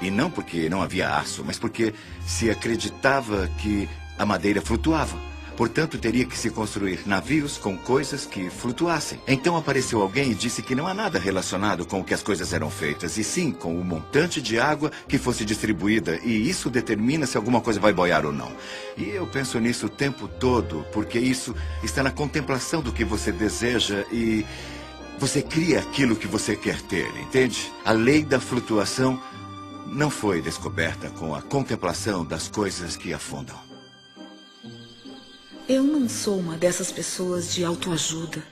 E não porque não havia aço, mas porque se acreditava que a madeira flutuava. Portanto, teria que se construir navios com coisas que flutuassem. Então apareceu alguém e disse que não há nada relacionado com o que as coisas eram feitas, e sim com o montante de água que fosse distribuída, e isso determina se alguma coisa vai boiar ou não. E eu penso nisso o tempo todo, porque isso está na contemplação do que você deseja e você cria aquilo que você quer ter, entende? A lei da flutuação não foi descoberta com a contemplação das coisas que afundam. Eu não sou uma dessas pessoas de autoajuda.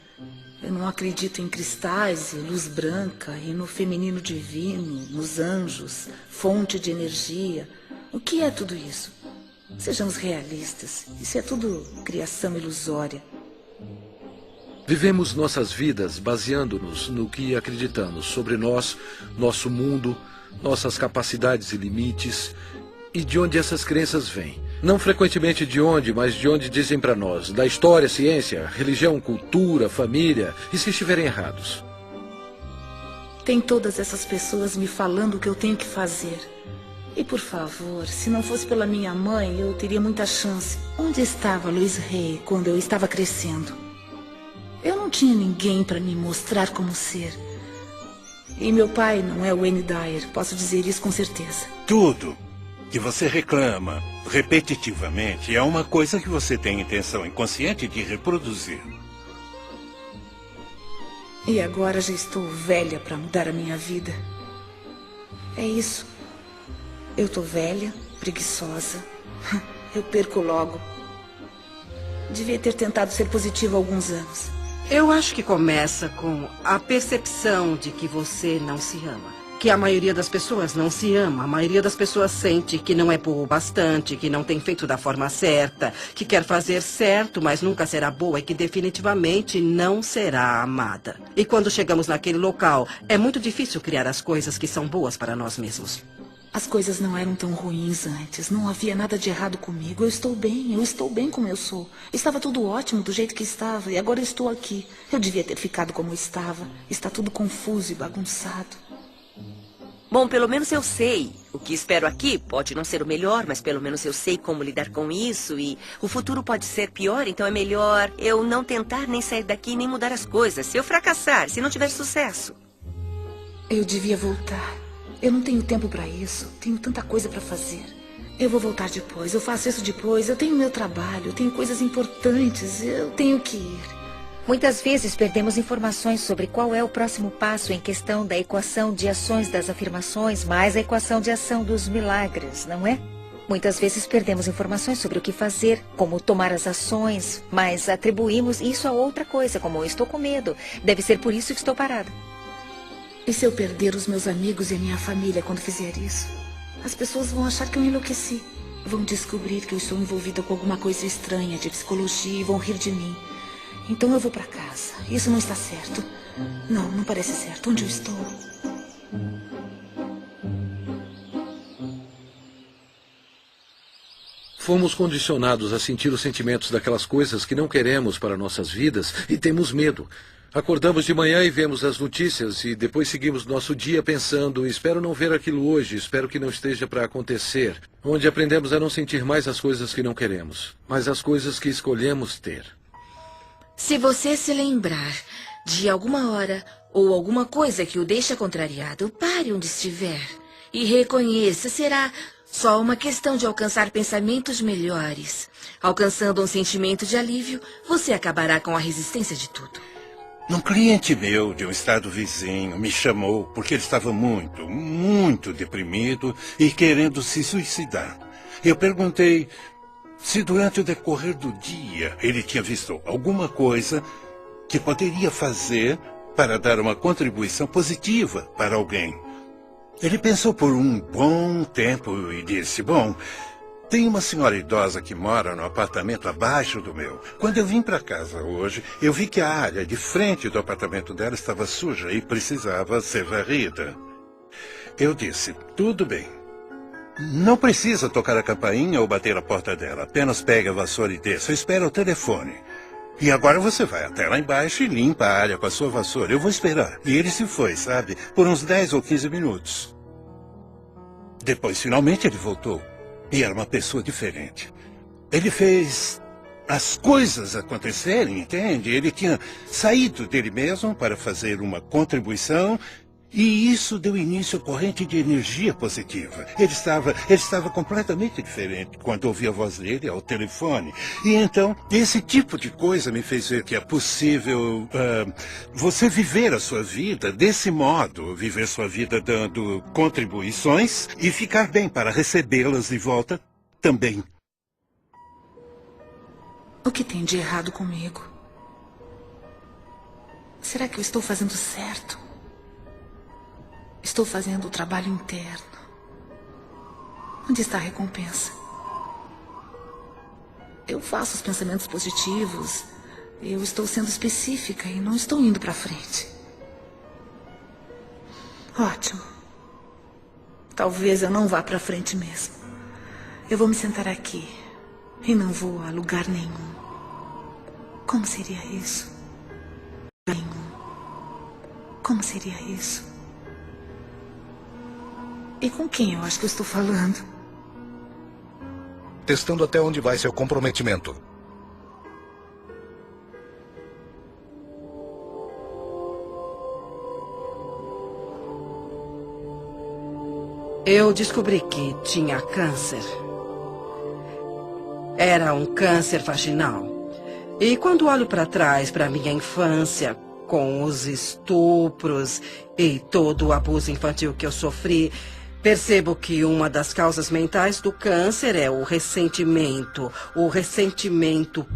Eu não acredito em cristais e luz branca e no feminino divino, nos anjos, fonte de energia. O que é tudo isso? Sejamos realistas. Isso é tudo criação ilusória. Vivemos nossas vidas baseando-nos no que acreditamos sobre nós, nosso mundo, nossas capacidades e limites e de onde essas crenças vêm. Não frequentemente de onde, mas de onde dizem para nós. Da história, ciência, religião, cultura, família. E se estiverem errados? Tem todas essas pessoas me falando o que eu tenho que fazer. E por favor, se não fosse pela minha mãe, eu teria muita chance. Onde estava Louise Hay quando eu estava crescendo? Eu não tinha ninguém para me mostrar como ser. E meu pai não é o Wayne Dyer, posso dizer isso com certeza. Tudo que você reclama repetitivamente é uma coisa que você tem intenção inconsciente de reproduzir. E agora já estou velha para mudar a minha vida. É isso. Eu estou velha, preguiçosa. Eu perco logo. Devia ter tentado ser positiva há alguns anos. Eu acho que começa com a percepção de que você não se ama. Que a maioria das pessoas não se ama. A maioria das pessoas sente que não é boa o bastante, que não tem feito da forma certa, que quer fazer certo, mas nunca será boa e que definitivamente não será amada. E quando chegamos naquele local, é muito difícil criar as coisas que são boas para nós mesmos. As coisas não eram tão ruins antes. Não havia nada de errado comigo. Eu estou bem como eu sou. Estava tudo ótimo do jeito que estava e agora eu estou aqui. Eu devia ter ficado como estava. Está tudo confuso e bagunçado. Bom, pelo menos eu sei. O que espero aqui pode não ser o melhor, mas pelo menos eu sei como lidar com isso e o futuro pode ser pior, então é melhor eu não tentar nem sair daqui nem mudar as coisas. Se eu fracassar, se não tiver sucesso. Eu devia voltar. Eu não tenho tempo para isso. Tenho tanta coisa para fazer. Eu vou voltar depois. Eu faço isso depois. Eu tenho meu trabalho. Eu tenho coisas importantes. Eu tenho que ir. Muitas vezes perdemos informações sobre qual é o próximo passo em questão da equação de ações das afirmações mais a equação de ação dos milagres, não é? Muitas vezes perdemos informações sobre o que fazer, como tomar as ações, mas atribuímos isso a outra coisa, como estou com medo. Deve ser por isso que estou parada. E se eu perder os meus amigos e a minha família quando fizer isso? As pessoas vão achar que eu enlouqueci. Vão descobrir que eu estou envolvida com alguma coisa estranha de psicologia e vão rir de mim. Então eu vou para casa. Isso não está certo. Não parece certo. Onde eu estou? Fomos condicionados a sentir os sentimentos daquelas coisas que não queremos para nossas vidas e temos medo. Acordamos de manhã e vemos as notícias e depois seguimos nosso dia pensando, espero não ver aquilo hoje, espero que não esteja para acontecer. Onde aprendemos a não sentir mais as coisas que não queremos, mas as coisas que escolhemos ter. Se você se lembrar de alguma hora ou alguma coisa que o deixa contrariado, pare onde estiver e reconheça, será só uma questão de alcançar pensamentos melhores. Alcançando um sentimento de alívio, você acabará com a resistência de tudo. Um cliente meu de um estado vizinho me chamou porque ele estava muito deprimido e querendo se suicidar. Eu perguntei se durante o decorrer do dia ele tinha visto alguma coisa que poderia fazer para dar uma contribuição positiva para alguém. Ele pensou por um bom tempo e disse, bom, tem uma senhora idosa que mora no apartamento abaixo do meu. Quando eu vim para casa hoje, eu vi que a área de frente do apartamento dela estava suja e precisava ser varrida. Eu disse, tudo bem. Não precisa tocar a campainha ou bater a porta dela. Apenas pegue a vassoura e desça. Espera o telefone. E agora você vai até lá embaixo e limpa a área com a sua vassoura. Eu vou esperar. E ele se foi, sabe? Por uns 10 ou 15 minutos. Depois, finalmente, ele voltou. E era uma pessoa diferente. Ele fez as coisas acontecerem, entende? Ele tinha saído dele mesmo para fazer uma contribuição e isso deu início à corrente de energia positiva. Ele estava completamente diferente quando ouvi a voz dele ao telefone. E então, esse tipo de coisa me fez ver que é possível você viver a sua vida desse modo, viver sua vida dando contribuições e ficar bem para recebê-las de volta também. O que tem de errado comigo? Será que eu estou fazendo certo? Estou fazendo o trabalho interno. Onde está a recompensa? Eu faço os pensamentos positivos. Eu estou sendo específica e não estou indo para frente. Ótimo. Talvez eu não vá para frente mesmo. Eu vou me sentar aqui e não vou a lugar nenhum. Como seria isso? Nenhum. Como seria isso? E com quem eu acho que eu estou falando? Testando até onde vai seu comprometimento. Eu descobri que tinha câncer. Era um câncer vaginal. E quando olho para trás, para minha infância, com os estupros e todo o abuso infantil que eu sofri, percebo que uma das causas mentais do câncer é o ressentimento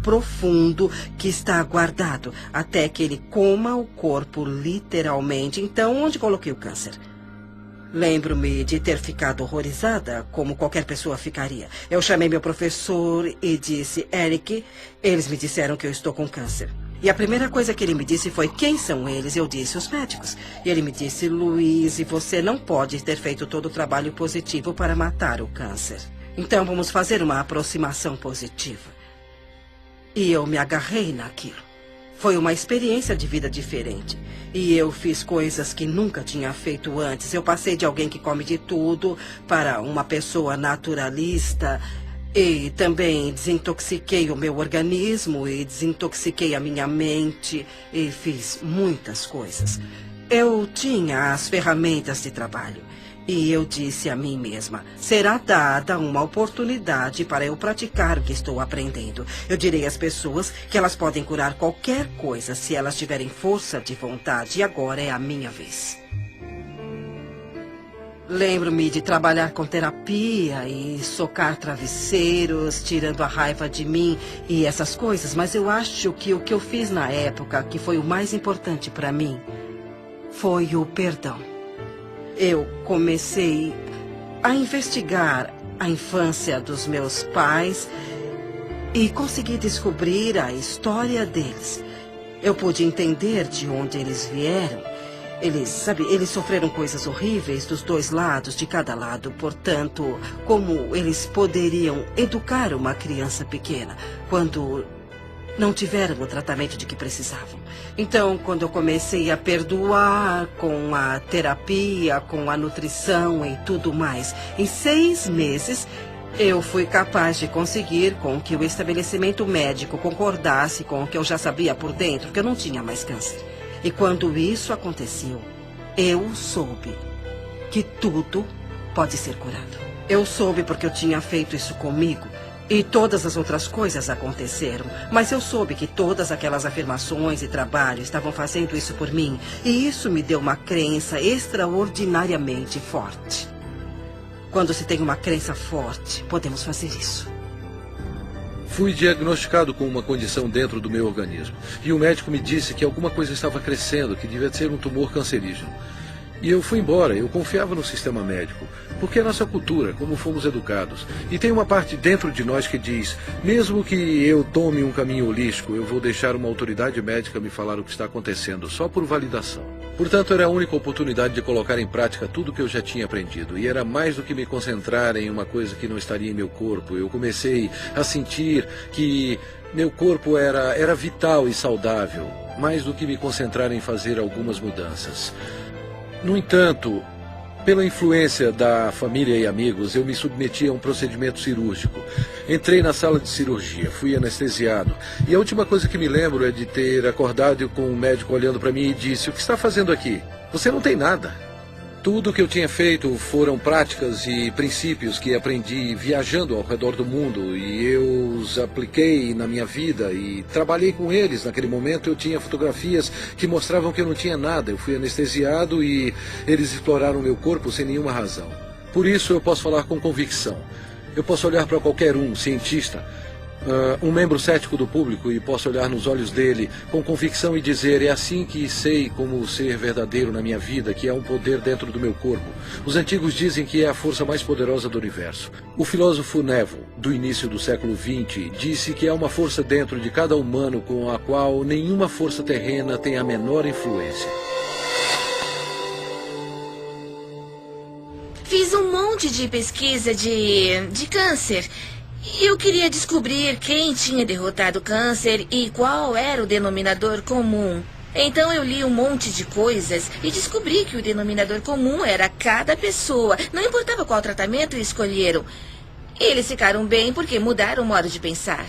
profundo que está guardado até que ele coma o corpo literalmente. Então, onde coloquei o câncer? Lembro-me de ter ficado horrorizada, como qualquer pessoa ficaria. Eu chamei meu professor e disse, Eric, eles me disseram que eu estou com câncer. E a primeira coisa que ele me disse foi, quem são eles? Eu disse, os médicos. E ele me disse, Luiz, você não pode ter feito todo o trabalho positivo para matar o câncer. Então vamos fazer uma aproximação positiva. E eu me agarrei naquilo. Foi uma experiência de vida diferente. E eu fiz coisas que nunca tinha feito antes. Eu passei de alguém que come de tudo para uma pessoa naturalista. E também desintoxiquei o meu organismo e desintoxiquei a minha mente. E fiz muitas coisas. Eu tinha as ferramentas de trabalho. E eu disse a mim mesma, será dada uma oportunidade para eu praticar o que estou aprendendo. Eu direi às pessoas que elas podem curar qualquer coisa se elas tiverem força de vontade. E agora é a minha vez. Lembro-me de trabalhar com terapia e socar travesseiros, tirando a raiva de mim e essas coisas. Mas eu acho que o que eu fiz na época, que foi o mais importante para mim, foi o perdão. Eu comecei a investigar a infância dos meus pais e consegui descobrir a história deles. Eu pude entender de onde eles vieram. Eles sofreram coisas horríveis dos dois lados, de cada lado. Portanto, como eles poderiam educar uma criança pequena quando não tiveram o tratamento de que precisavam. Então, quando eu comecei a perdoar com a terapia, com a nutrição e tudo mais, em 6 meses, eu fui capaz de conseguir com que o estabelecimento médico concordasse com o que eu já sabia por dentro, que eu não tinha mais câncer. E quando isso aconteceu, eu soube que tudo pode ser curado. Eu soube porque eu tinha feito isso comigo. E todas as outras coisas aconteceram. Mas eu soube que todas aquelas afirmações e trabalho estavam fazendo isso por mim. E isso me deu uma crença extraordinariamente forte. Quando se tem uma crença forte, podemos fazer isso. Fui diagnosticado com uma condição dentro do meu organismo. E o médico me disse que alguma coisa estava crescendo, que devia ser um tumor cancerígeno. E eu fui embora, eu confiava no sistema médico, porque é nossa cultura, como fomos educados. E tem uma parte dentro de nós que diz, mesmo que eu tome um caminho holístico, eu vou deixar uma autoridade médica me falar o que está acontecendo, só por validação. Portanto, era a única oportunidade de colocar em prática tudo o que eu já tinha aprendido. E era mais do que me concentrar em uma coisa que não estaria em meu corpo. Eu comecei a sentir que meu corpo era vital e saudável, mais do que me concentrar em fazer algumas mudanças. No entanto, Pela influência da família e amigos, eu me submeti a um procedimento cirúrgico. Entrei na sala de cirurgia, fui anestesiado. E a última coisa que me lembro é de ter acordado com um médico olhando para mim e disse: "O que está fazendo aqui? Você não tem nada." Tudo o que eu tinha feito foram práticas e princípios que aprendi viajando ao redor do mundo, e eu os apliquei na minha vida e trabalhei com eles. Naquele momento eu tinha fotografias que mostravam que eu não tinha nada. Eu fui anestesiado e eles exploraram meu corpo sem nenhuma razão. Por isso eu posso falar com convicção. Eu posso olhar para qualquer cientista, um membro cético do público, e posso olhar nos olhos dele com convicção e dizer: é assim que sei como ser verdadeiro na minha vida, que é um poder dentro do meu corpo. Os antigos dizem que é a força mais poderosa do universo. O filósofo Neville, do início do século XX, disse que há uma força dentro de cada humano com a qual nenhuma força terrena tem a menor influência. Fiz um monte de pesquisa de câncer. Eu queria descobrir quem tinha derrotado o câncer e qual era o denominador comum. Então eu li um monte de coisas e descobri que o denominador comum era cada pessoa. Não importava qual tratamento escolheram. Eles ficaram bem porque mudaram o modo de pensar.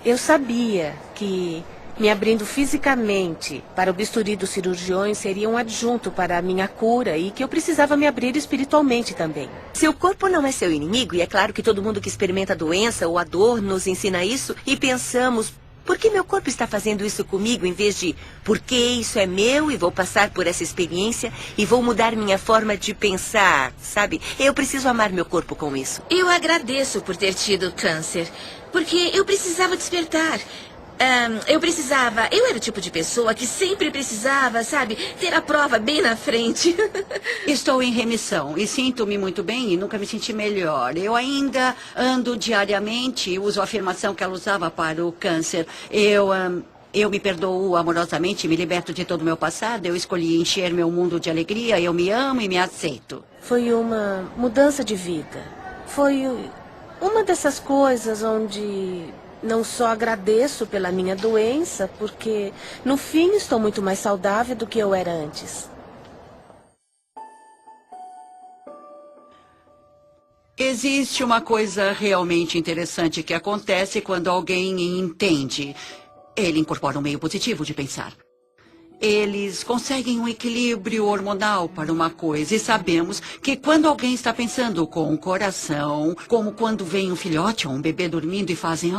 Eu sabia que me abrindo fisicamente para o bisturi dos cirurgiões seria um adjunto para a minha cura e que eu precisava me abrir espiritualmente também. Seu corpo não é seu inimigo, e é claro que todo mundo que experimenta a doença ou a dor nos ensina isso, e pensamos: por que meu corpo está fazendo isso comigo, em vez de porque isso é meu e vou passar por essa experiência e vou mudar minha forma de pensar, sabe? Eu preciso amar meu corpo com isso. Eu agradeço por ter tido câncer, porque eu precisava despertar. Eu era o tipo de pessoa que sempre precisava, sabe, ter a prova bem na frente. Estou em remissão e sinto-me muito bem e nunca me senti melhor. Eu ainda ando diariamente, uso a afirmação que ela usava para o câncer. Eu me perdoo amorosamente, me liberto de todo o meu passado, eu escolhi encher meu mundo de alegria, eu me amo e me aceito. Foi uma mudança de vida. Foi uma dessas coisas onde não só agradeço pela minha doença, porque no fim estou muito mais saudável do que eu era antes. Existe uma coisa realmente interessante que acontece quando alguém entende. Ele incorpora um meio positivo de pensar. Eles conseguem um equilíbrio hormonal para uma coisa, e sabemos que quando alguém está pensando com o coração, como quando vem um filhote ou um bebê dormindo e fazem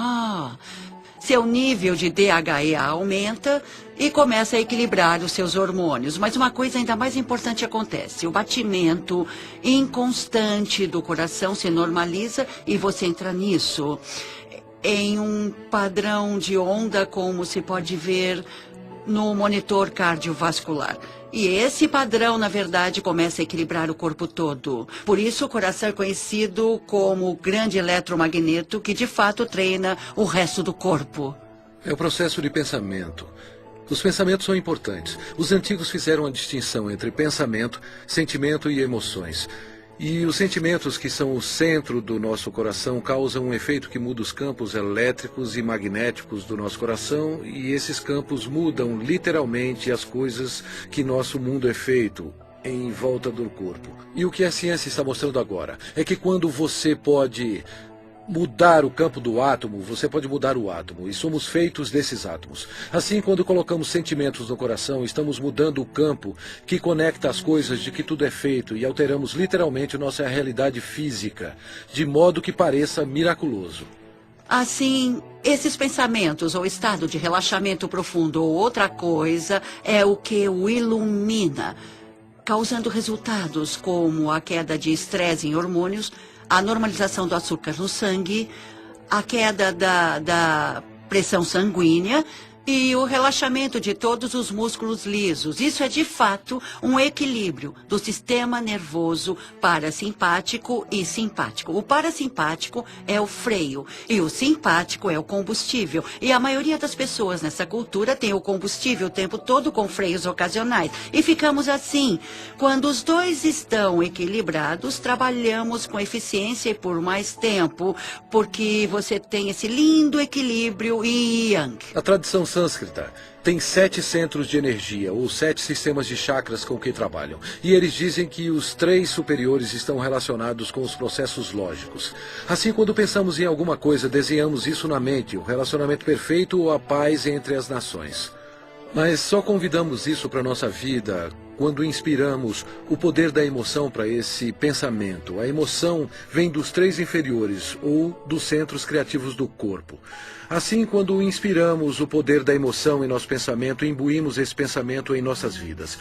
seu nível de DHEA aumenta e começa a equilibrar os seus hormônios. Mas uma coisa ainda mais importante acontece: o batimento inconstante do coração se normaliza e você entra nisso, em um padrão de onda, como se pode ver no monitor cardiovascular. E esse padrão, na verdade, começa a equilibrar o corpo todo. Por isso, o coração é conhecido como o grande eletromagneto que, de fato, treina o resto do corpo. É o processo de pensamento. Os pensamentos são importantes. Os antigos fizeram a distinção entre pensamento, sentimento e emoções. E os sentimentos, que são o centro do nosso coração, causam um efeito que muda os campos elétricos e magnéticos do nosso coração, e esses campos mudam literalmente as coisas que nosso mundo é feito em volta do corpo. E o que a ciência está mostrando agora é que quando você pode mudar o campo do átomo, você pode mudar o átomo, e somos feitos desses átomos. Assim, quando colocamos sentimentos no coração, estamos mudando o campo que conecta as coisas de que tudo é feito, e alteramos literalmente nossa realidade física, de modo que pareça miraculoso. Assim, esses pensamentos ou estado de relaxamento profundo ou outra coisa é o que o ilumina, causando resultados como a queda de estresse em hormônios, a normalização do açúcar no sangue, a queda da pressão sanguínea e o relaxamento de todos os músculos lisos. Isso é, de fato, um equilíbrio do sistema nervoso parasimpático e simpático. O parasimpático é o freio e o simpático é o combustível. E a maioria das pessoas nessa cultura tem o combustível o tempo todo com freios ocasionais. E ficamos assim. Quando os dois estão equilibrados, trabalhamos com eficiência e por mais tempo, porque você tem esse lindo equilíbrio yin e yang. A tradição sânscrita tem 7 centros de energia, ou 7 sistemas de chakras com que trabalham. E eles dizem que os 3 superiores estão relacionados com os processos lógicos. Assim, quando pensamos em alguma coisa, desenhamos isso na mente, o relacionamento perfeito ou a paz entre as nações. Mas só convidamos isso para a nossa vida quando inspiramos o poder da emoção para esse pensamento. A emoção vem dos 3 inferiores ou dos centros criativos do corpo. Assim, quando inspiramos o poder da emoção em nosso pensamento, imbuímos esse pensamento em nossas vidas.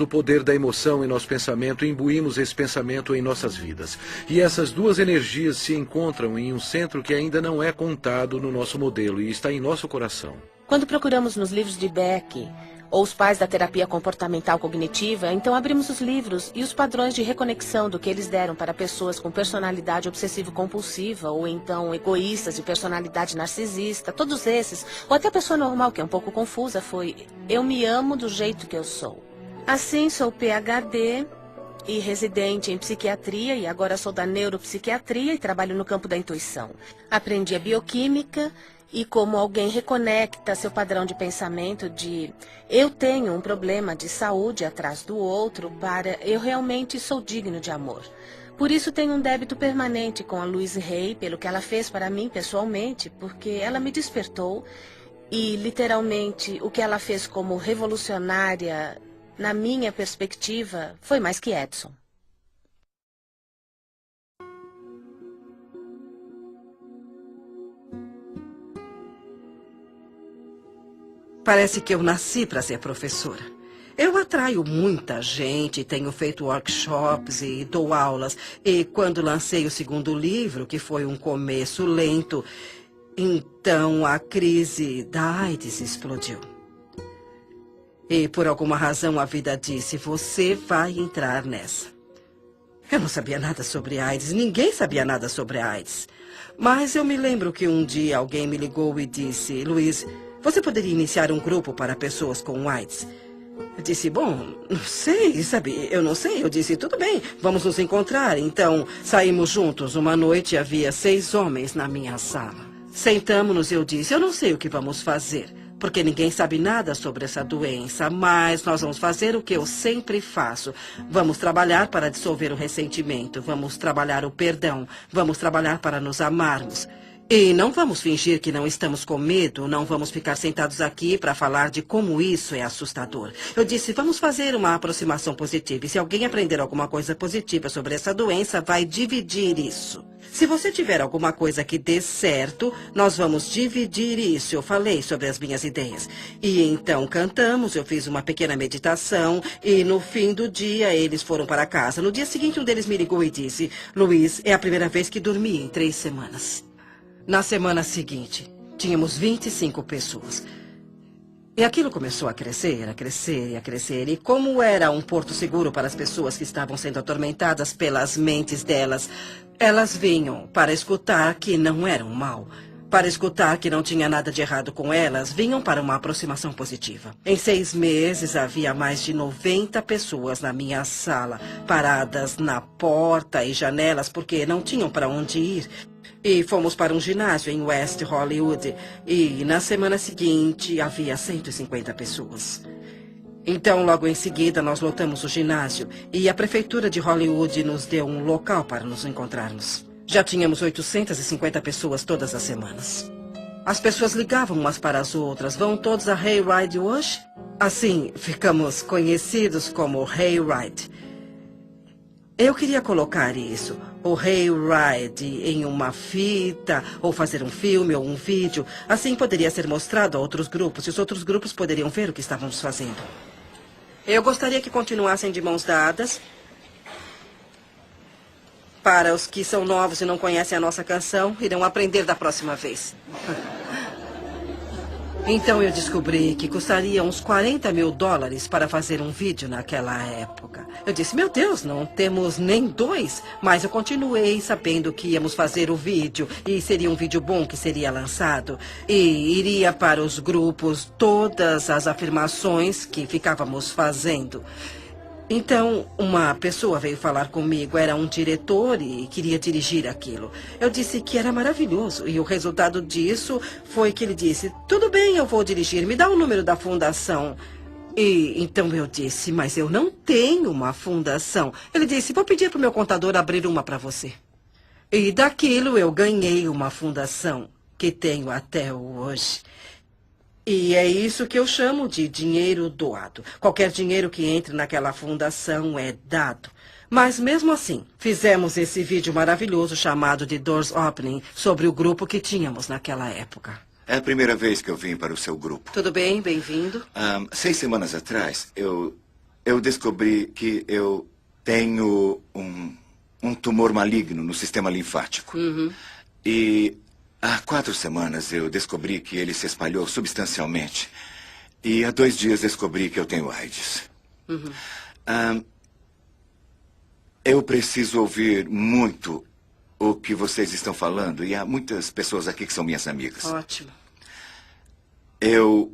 O poder da emoção em nosso pensamento, imbuímos esse pensamento em nossas vidas. E essas duas energias se encontram em um centro que ainda não é contado no nosso modelo e está em nosso coração. Quando procuramos nos livros de Beck ou os pais da terapia comportamental cognitiva, então abrimos os livros e os padrões de reconexão do que eles deram para pessoas com personalidade obsessivo-compulsiva ou então egoístas de personalidade narcisista, todos esses, ou até a pessoa normal que é um pouco confusa, foi: eu me amo do jeito que eu sou. Assim, sou PhD e residente em psiquiatria e agora sou da neuropsiquiatria e trabalho no campo da intuição. Aprendi a bioquímica e como alguém reconecta seu padrão de pensamento de eu tenho um problema de saúde atrás do outro para eu realmente sou digno de amor. Por isso tenho um débito permanente com a Louise Hay pelo que ela fez para mim pessoalmente, porque ela me despertou e literalmente o que ela fez como revolucionária, na minha perspectiva, foi mais que Edson. Parece que eu nasci para ser professora. Eu atraio muita gente, tenho feito workshops e dou aulas. E quando lancei o segundo livro, que foi um começo lento, então a crise da AIDS explodiu. E por alguma razão a vida disse: você vai entrar nessa. Eu não sabia nada sobre AIDS, ninguém sabia nada sobre AIDS. Mas eu me lembro que um dia alguém me ligou e disse: Luiz, você poderia iniciar um grupo para pessoas com AIDS? Eu disse: bom, não sei, sabe, eu não sei. Eu disse: tudo bem, vamos nos encontrar. Então, saímos juntos. Uma noite havia 6 homens na minha sala. Sentamos-nos e eu disse: eu não sei o que vamos fazer, porque ninguém sabe nada sobre essa doença, mas nós vamos fazer o que eu sempre faço. Vamos trabalhar para dissolver o ressentimento, vamos trabalhar o perdão, vamos trabalhar para nos amarmos. E não vamos fingir que não estamos com medo, não vamos ficar sentados aqui para falar de como isso é assustador. Eu disse: vamos fazer uma aproximação positiva. E se alguém aprender alguma coisa positiva sobre essa doença, vai dividir isso. Se você tiver alguma coisa que dê certo, nós vamos dividir isso. Eu falei sobre as minhas ideias. E então cantamos, eu fiz uma pequena meditação e no fim do dia eles foram para casa. No dia seguinte um deles me ligou e disse: Luiz, é a primeira vez que dormi em 3 semanas. Na semana seguinte, tínhamos 25 pessoas. E aquilo começou a crescer, a crescer e a crescer. E como era um porto seguro para as pessoas que estavam sendo atormentadas pelas mentes delas, elas vinham para escutar que não eram mal, para escutar que não tinha nada de errado com elas, vinham para uma aproximação positiva. Em 6 meses, havia mais de 90 pessoas na minha sala, paradas na porta e janelas porque não tinham para onde ir. E fomos para um ginásio em West Hollywood. E na semana seguinte havia 150 pessoas. Então, logo em seguida, nós lotamos o ginásio. E a prefeitura de Hollywood nos deu um local para nos encontrarmos. Já tínhamos 850 pessoas todas as semanas. As pessoas ligavam umas para as outras. Vão todos a Hayride hoje? Assim, ficamos conhecidos como Hayride. Eu queria colocar isso, o Hayride, em uma fita, ou fazer um filme ou um vídeo. Assim poderia ser mostrado a outros grupos, e os outros grupos poderiam ver o que estávamos fazendo. Eu gostaria que continuassem de mãos dadas. Para os que são novos e não conhecem a nossa canção, irão aprender da próxima vez. Então eu descobri que custaria uns $40 mil para fazer um vídeo naquela época. Eu disse: meu Deus, não temos nem 2. Mas eu continuei sabendo que íamos fazer o vídeo e seria um vídeo bom que seria lançado. E iria para os grupos todas as afirmações que ficávamos fazendo. Então, uma pessoa veio falar comigo, era um diretor e queria dirigir aquilo. Eu disse que era maravilhoso e o resultado disso foi que ele disse, tudo bem, eu vou dirigir, me dá o número da fundação. E então eu disse, mas eu não tenho uma fundação. Ele disse, vou pedir para o meu contador abrir uma para você. E daquilo eu ganhei uma fundação que tenho até hoje. E é isso que eu chamo de dinheiro doado. Qualquer dinheiro que entre naquela fundação é dado. Mas mesmo assim, fizemos esse vídeo maravilhoso chamado de Doors Opening sobre o grupo que tínhamos naquela época. É a primeira vez que eu vim para o seu grupo. Tudo bem? Bem-vindo. 6 semanas atrás, eu descobri que eu tenho um tumor maligno no sistema linfático. E há 4 semanas eu descobri que ele se espalhou substancialmente. E há 2 dias descobri que eu tenho AIDS. Eu preciso ouvir muito o que vocês estão falando. E há muitas pessoas aqui que são minhas amigas. Ótimo. Eu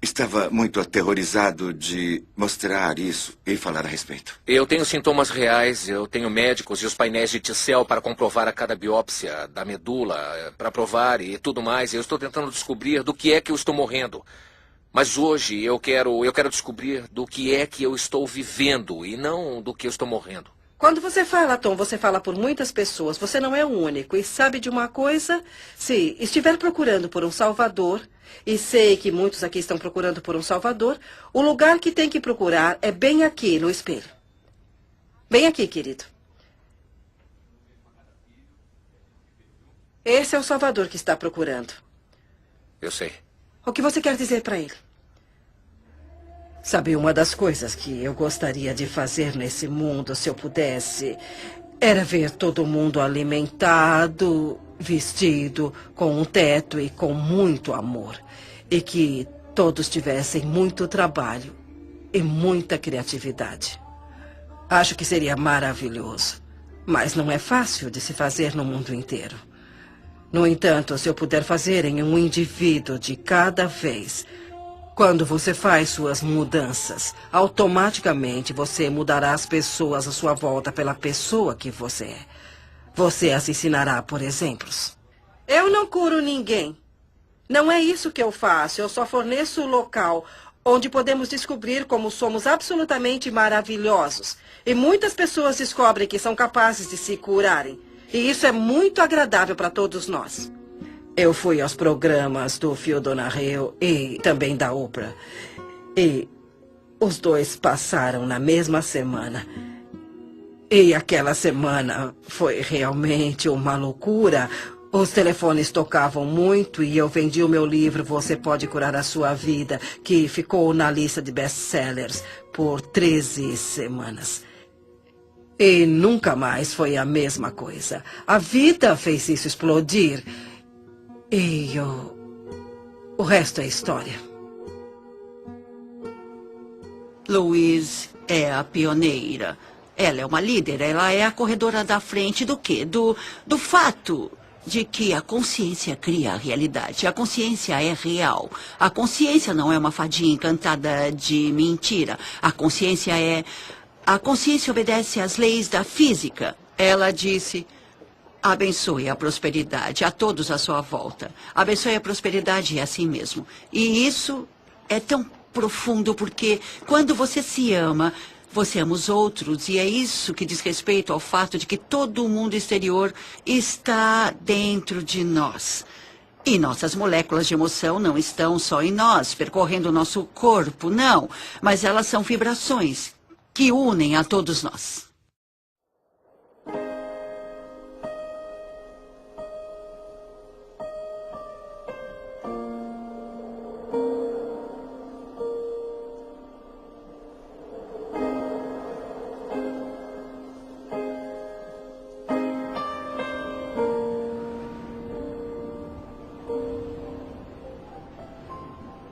estava muito aterrorizado de mostrar isso e falar a respeito. Eu tenho sintomas reais, eu tenho médicos e os painéis de T-cell para comprovar a cada biópsia da medula, para provar e tudo mais. Eu estou tentando descobrir do que é que eu estou morrendo. Mas hoje eu quero descobrir do que é que eu estou vivendo e não do que eu estou morrendo. Quando você fala, Tom, você fala por muitas pessoas. Você não é o único. E sabe de uma coisa? Se estiver procurando por um salvador, e sei que muitos aqui estão procurando por um salvador, o lugar que tem que procurar é bem aqui, no espelho. Bem aqui, querido. Esse é o salvador que está procurando. Eu sei. O que você quer dizer para ele? Sabe, uma das coisas que eu gostaria de fazer nesse mundo, se eu pudesse, era ver todo mundo alimentado, vestido, com um teto e com muito amor. E que todos tivessem muito trabalho e muita criatividade. Acho que seria maravilhoso. Mas não é fácil de se fazer no mundo inteiro. No entanto, se eu puder fazer em um indivíduo de cada vez, quando você faz suas mudanças, automaticamente você mudará as pessoas à sua volta pela pessoa que você é. Você as ensinará por exemplos. Eu não curo ninguém. Não é isso que eu faço. Eu só forneço o local onde podemos descobrir como somos absolutamente maravilhosos. E muitas pessoas descobrem que são capazes de se curarem. E isso é muito agradável para todos nós. Eu fui aos programas do Phil Donahue e também da Oprah. E os dois passaram na mesma semana. E aquela semana foi realmente uma loucura. Os telefones tocavam muito e eu vendi o meu livro Você Pode Curar a Sua Vida, que ficou na lista de best-sellers por 13 semanas. E nunca mais foi a mesma coisa. A vida fez isso explodir. E o resto é história. Louise é a pioneira. Ela é uma líder, ela é a corredora da frente do quê? Do fato de que a consciência cria a realidade. A consciência é real. A consciência não é uma fadinha encantada de mentira. A consciência obedece às leis da física. Ela disse: abençoe a prosperidade a todos à sua volta. Abençoe a prosperidade é assim mesmo. E isso é tão profundo porque quando você se ama, você ama os outros, e é isso que diz respeito ao fato de que todo o mundo exterior está dentro de nós. E nossas moléculas de emoção não estão só em nós, percorrendo o nosso corpo, não. Mas elas são vibrações que unem a todos nós.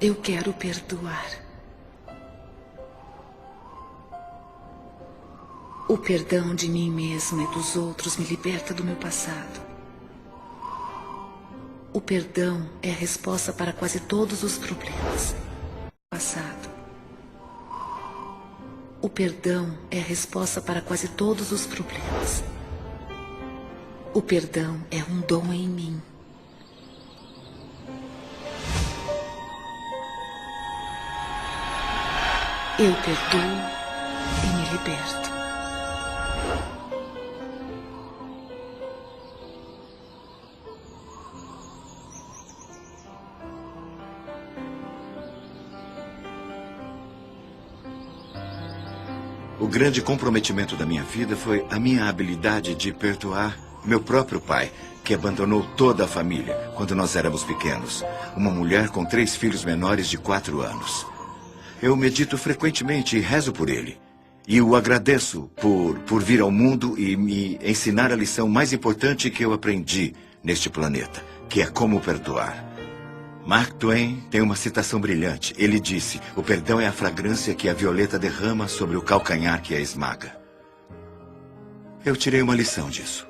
Eu quero perdoar. O perdão de mim mesma e dos outros me liberta do meu passado. O perdão é a resposta para quase todos os problemas. Passado. O perdão é a resposta para quase todos os problemas. O perdão é um dom em mim. Eu perdoo e me liberto. O grande comprometimento da minha vida foi a minha habilidade de perdoar meu próprio pai, que abandonou toda a família quando nós éramos pequenos. Uma mulher com 3 filhos menores de 4 anos. Eu medito frequentemente e rezo por ele. E o agradeço por vir ao mundo e me ensinar a lição mais importante que eu aprendi neste planeta, que é como perdoar. Mark Twain tem uma citação brilhante. Ele disse: o perdão é a fragrância que a violeta derrama sobre o calcanhar que a esmaga. Eu tirei uma lição disso.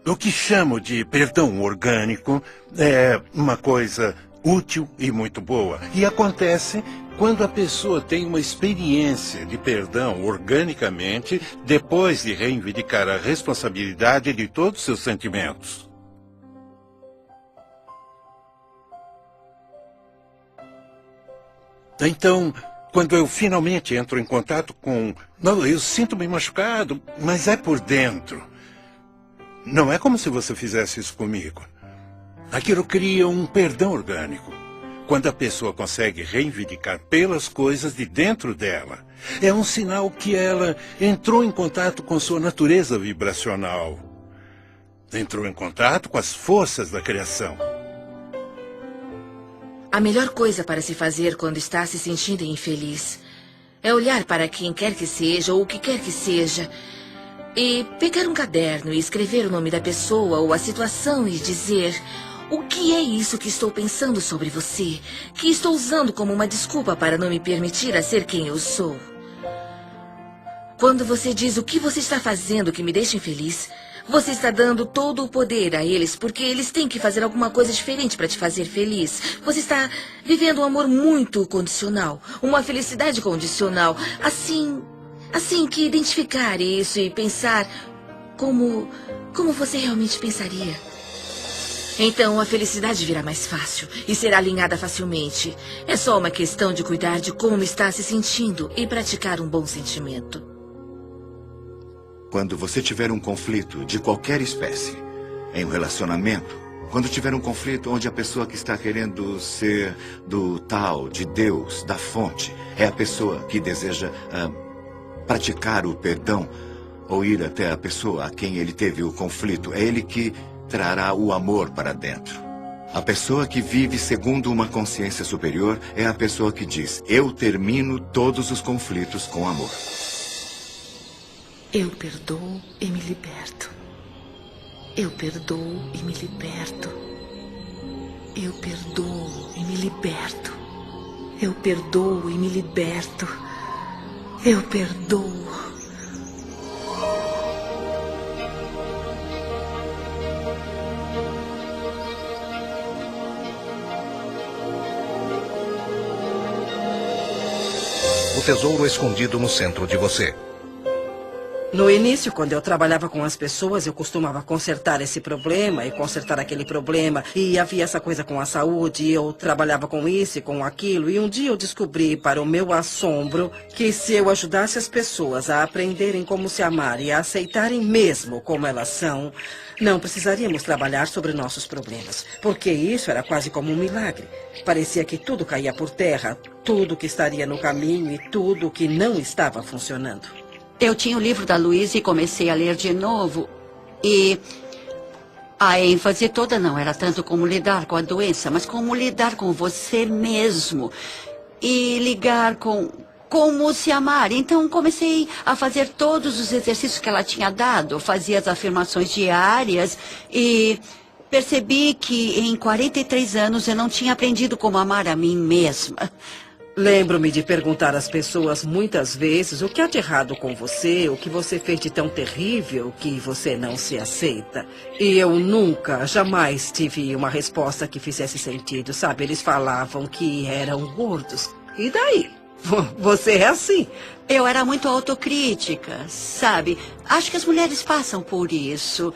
O que chamo de perdão orgânico é uma coisa útil e muito boa. E acontece quando a pessoa tem uma experiência de perdão organicamente, depois de reivindicar a responsabilidade de todos os seus sentimentos. Então, quando eu finalmente entro em contato com... Não, eu sinto-me machucado, mas é por dentro. Não é como se você fizesse isso comigo. Aquilo cria um perdão orgânico. Quando a pessoa consegue reivindicar pelas coisas de dentro dela, é um sinal que ela entrou em contato com sua natureza vibracional. Entrou em contato com as forças da criação. A melhor coisa para se fazer quando está se sentindo infeliz é olhar para quem quer que seja ou o que quer que seja e pegar um caderno e escrever o nome da pessoa ou a situação e dizer: o que é isso que estou pensando sobre você, que estou usando como uma desculpa para não me permitir a ser quem eu sou? Quando você diz o que você está fazendo que me deixa infeliz, você está dando todo o poder a eles, porque eles têm que fazer alguma coisa diferente para te fazer feliz. Você está vivendo um amor muito condicional, uma felicidade condicional. Assim que identificar isso e pensar como você realmente pensaria. Então a felicidade virá mais fácil e será alinhada facilmente. É só uma questão de cuidar de como está se sentindo e praticar um bom sentimento. Quando você tiver um conflito de qualquer espécie, em um relacionamento, quando tiver um conflito onde a pessoa que está querendo ser do tal, de Deus, da fonte, é a pessoa que deseja praticar o perdão ou ir até a pessoa a quem ele teve o conflito, é ele que trará o amor para dentro. A pessoa que vive segundo uma consciência superior é a pessoa que diz: eu termino todos os conflitos com amor. Eu perdoo e me liberto. Eu perdoo e me liberto. Eu perdoo e me liberto. Eu perdoo e me liberto. Eu perdoo. O tesouro escondido no centro de você. No início, quando eu trabalhava com as pessoas, eu costumava consertar esse problema e consertar aquele problema. E havia essa coisa com a saúde, eu trabalhava com isso e com aquilo. E um dia eu descobri, para o meu assombro, que se eu ajudasse as pessoas a aprenderem como se amar e a aceitarem mesmo como elas são, não precisaríamos trabalhar sobre nossos problemas. Porque isso era quase como um milagre. Parecia que tudo caía por terra, tudo que estaria no caminho e tudo que não estava funcionando. Eu tinha o livro da Louise e comecei a ler de novo. E a ênfase toda não era tanto como lidar com a doença, mas como lidar com você mesmo. E ligar com como se amar. Então comecei a fazer todos os exercícios que ela tinha dado. Fazia as afirmações diárias e percebi que em 43 anos eu não tinha aprendido como amar a mim mesma. Lembro-me de perguntar às pessoas muitas vezes o que há de errado com você, o que você fez de tão terrível que você não se aceita. E eu nunca, jamais tive uma resposta que fizesse sentido, sabe? Eles falavam que eram gordos. E daí? Você é assim. Eu era muito autocrítica, sabe? Acho que as mulheres passam por isso.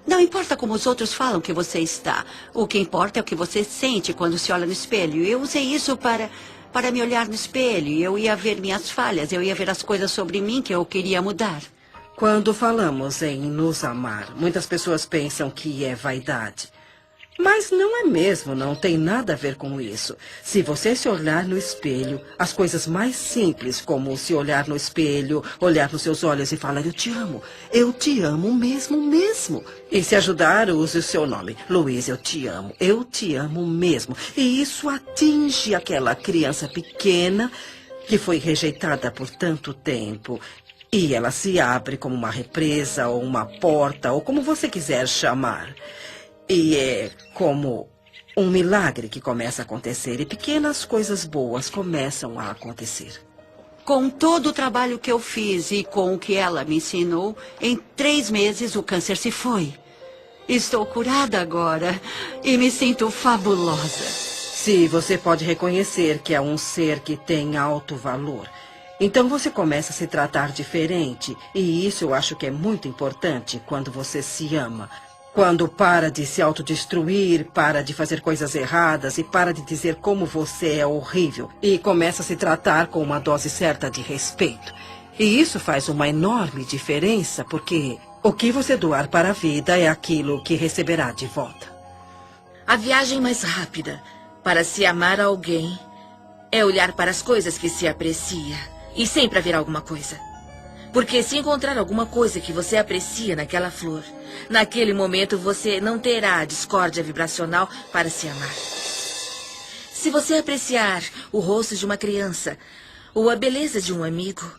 Não importa como os outros falam que você está. O que importa é o que você sente quando se olha no espelho. Eu usei isso para me olhar no espelho. Eu ia ver minhas falhas, eu ia ver as coisas sobre mim que eu queria mudar. Quando falamos em nos amar, muitas pessoas pensam que é vaidade. Mas não é mesmo, não tem nada a ver com isso. Se você se olhar no espelho, as coisas mais simples, como se olhar no espelho, olhar nos seus olhos e falar, eu te amo mesmo. E se ajudar, use o seu nome. Luiz, eu te amo mesmo. E isso atinge aquela criança pequena que foi rejeitada por tanto tempo. E ela se abre como uma represa ou uma porta, ou como você quiser chamar. E é como um milagre que começa a acontecer e pequenas coisas boas começam a acontecer. Com todo o trabalho que eu fiz e com o que ela me ensinou, em 3 meses o câncer se foi. Estou curada agora e me sinto fabulosa. Se você pode reconhecer que é um ser que tem alto valor, então você começa a se tratar diferente. E isso eu acho que é muito importante quando você se ama. Quando para de se autodestruir, para de fazer coisas erradas e para de dizer como você é horrível. E começa a se tratar com uma dose certa de respeito. E isso faz uma enorme diferença, porque o que você doar para a vida é aquilo que receberá de volta. A viagem mais rápida para se amar a alguém é olhar para as coisas que se aprecia. E sempre haverá alguma coisa. Porque se encontrar alguma coisa que você aprecia naquela flor, naquele momento você não terá a discórdia vibracional para se amar. Se você apreciar o rosto de uma criança ou a beleza de um amigo,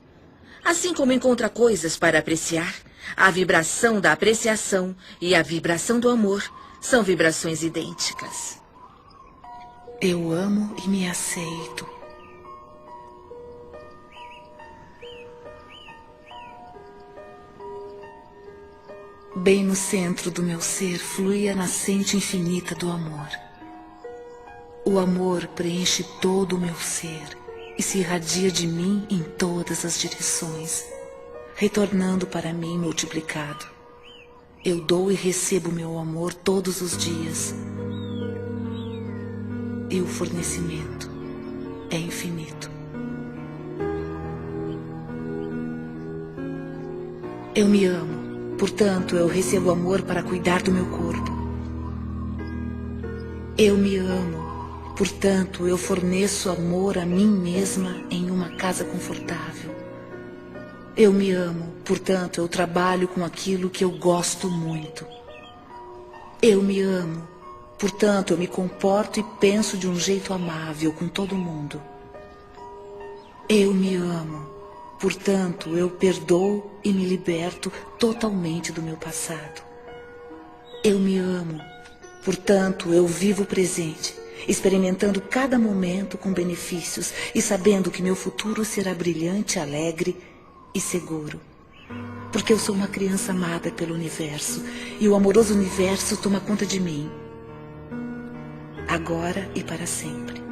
assim como encontra coisas para apreciar, a vibração da apreciação e a vibração do amor são vibrações idênticas. Eu amo e me aceito. Bem no centro do meu ser flui a nascente infinita do amor. O amor preenche todo o meu ser e se irradia de mim em todas as direções, retornando para mim multiplicado. Eu dou e recebo meu amor todos os dias. E o fornecimento é infinito. Eu me amo. Portanto, eu recebo amor para cuidar do meu corpo. Eu me amo. Portanto, eu forneço amor a mim mesma em uma casa confortável. Eu me amo. Portanto, eu trabalho com aquilo que eu gosto muito. Eu me amo. Portanto, eu me comporto e penso de um jeito amável com todo mundo. Eu me amo. Portanto, eu perdoo e me liberto totalmente do meu passado. Eu me amo. Portanto, eu vivo o presente, experimentando cada momento com benefícios e sabendo que meu futuro será brilhante, alegre e seguro. Porque eu sou uma criança amada pelo universo e o amoroso universo toma conta de mim. Agora e para sempre.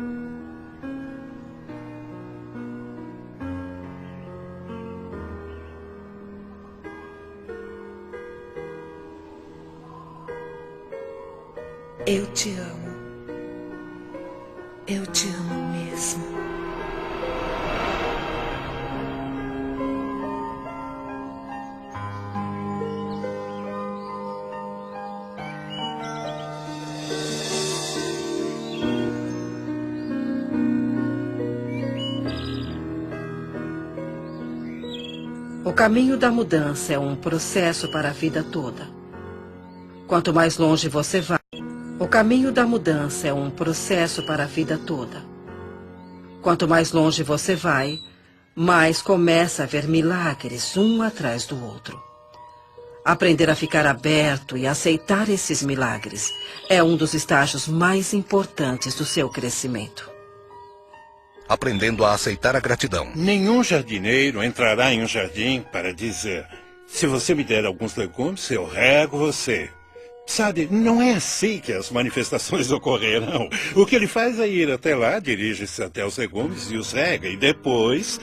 Eu te amo. Eu te amo mesmo. O caminho da mudança é um processo para a vida toda. Quanto mais longe você vai, o caminho da mudança é um processo para a vida toda. Quanto mais longe você vai, mais começa a ver milagres um atrás do outro. Aprender a ficar aberto e aceitar esses milagres é um dos estágios mais importantes do seu crescimento. Aprendendo a aceitar a gratidão. Nenhum jardineiro entrará em um jardim para dizer: se você me der alguns legumes, eu rego você. Sabe, não é assim que as manifestações ocorrerão. O que ele faz é ir até lá, dirige-se até os legumes e os rega. E depois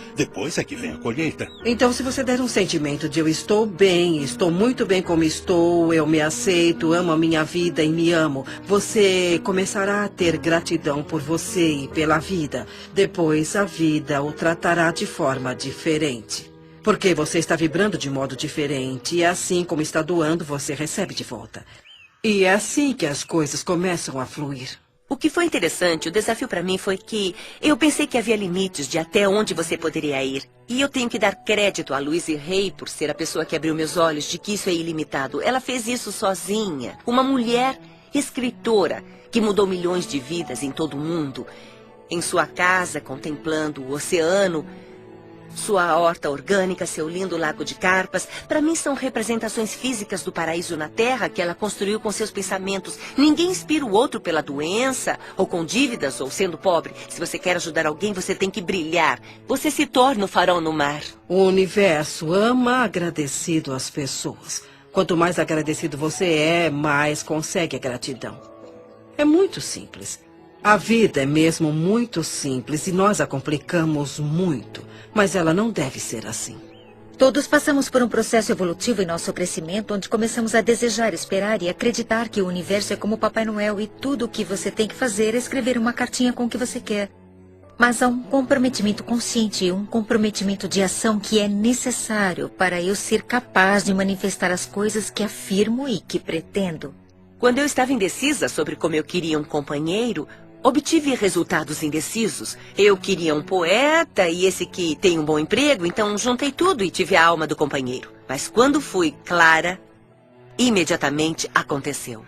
é que vem a colheita. Então, se você der um sentimento de eu estou bem, estou muito bem como estou, eu me aceito, amo a minha vida e me amo, você começará a ter gratidão por você e pela vida. Depois, a vida o tratará de forma diferente. Porque você está vibrando de modo diferente e assim como está doando, você recebe de volta. E é assim que as coisas começam a fluir. O que foi interessante, o desafio para mim foi que eu pensei que havia limites de até onde você poderia ir. E eu tenho que dar crédito a Louise Hay por ser a pessoa que abriu meus olhos de que isso é ilimitado. Ela fez isso sozinha. Uma mulher escritora que mudou milhões de vidas em todo o mundo. Em sua casa, contemplando o oceano, sua horta orgânica, seu lindo lago de carpas, para mim são representações físicas do paraíso na Terra que ela construiu com seus pensamentos. Ninguém inspira o outro pela doença, ou com dívidas, ou sendo pobre. Se você quer ajudar alguém, você tem que brilhar. Você se torna o farol no mar. O universo ama agradecido às pessoas. Quanto mais agradecido você é, mais consegue a gratidão. É muito simples. A vida é mesmo muito simples e nós a complicamos muito. Mas ela não deve ser assim. Todos passamos por um processo evolutivo em nosso crescimento, onde começamos a desejar, esperar e acreditar que o universo é como Papai Noel e tudo o que você tem que fazer é escrever uma cartinha com o que você quer. Mas há um comprometimento consciente e um comprometimento de ação que é necessário para eu ser capaz de manifestar as coisas que afirmo e que pretendo. Quando eu estava indecisa sobre como eu queria um companheiro, obtive resultados indecisos. Eu queria um poeta e esse que tem um bom emprego, então juntei tudo e tive a alma do companheiro. Mas quando fui clara, imediatamente aconteceu.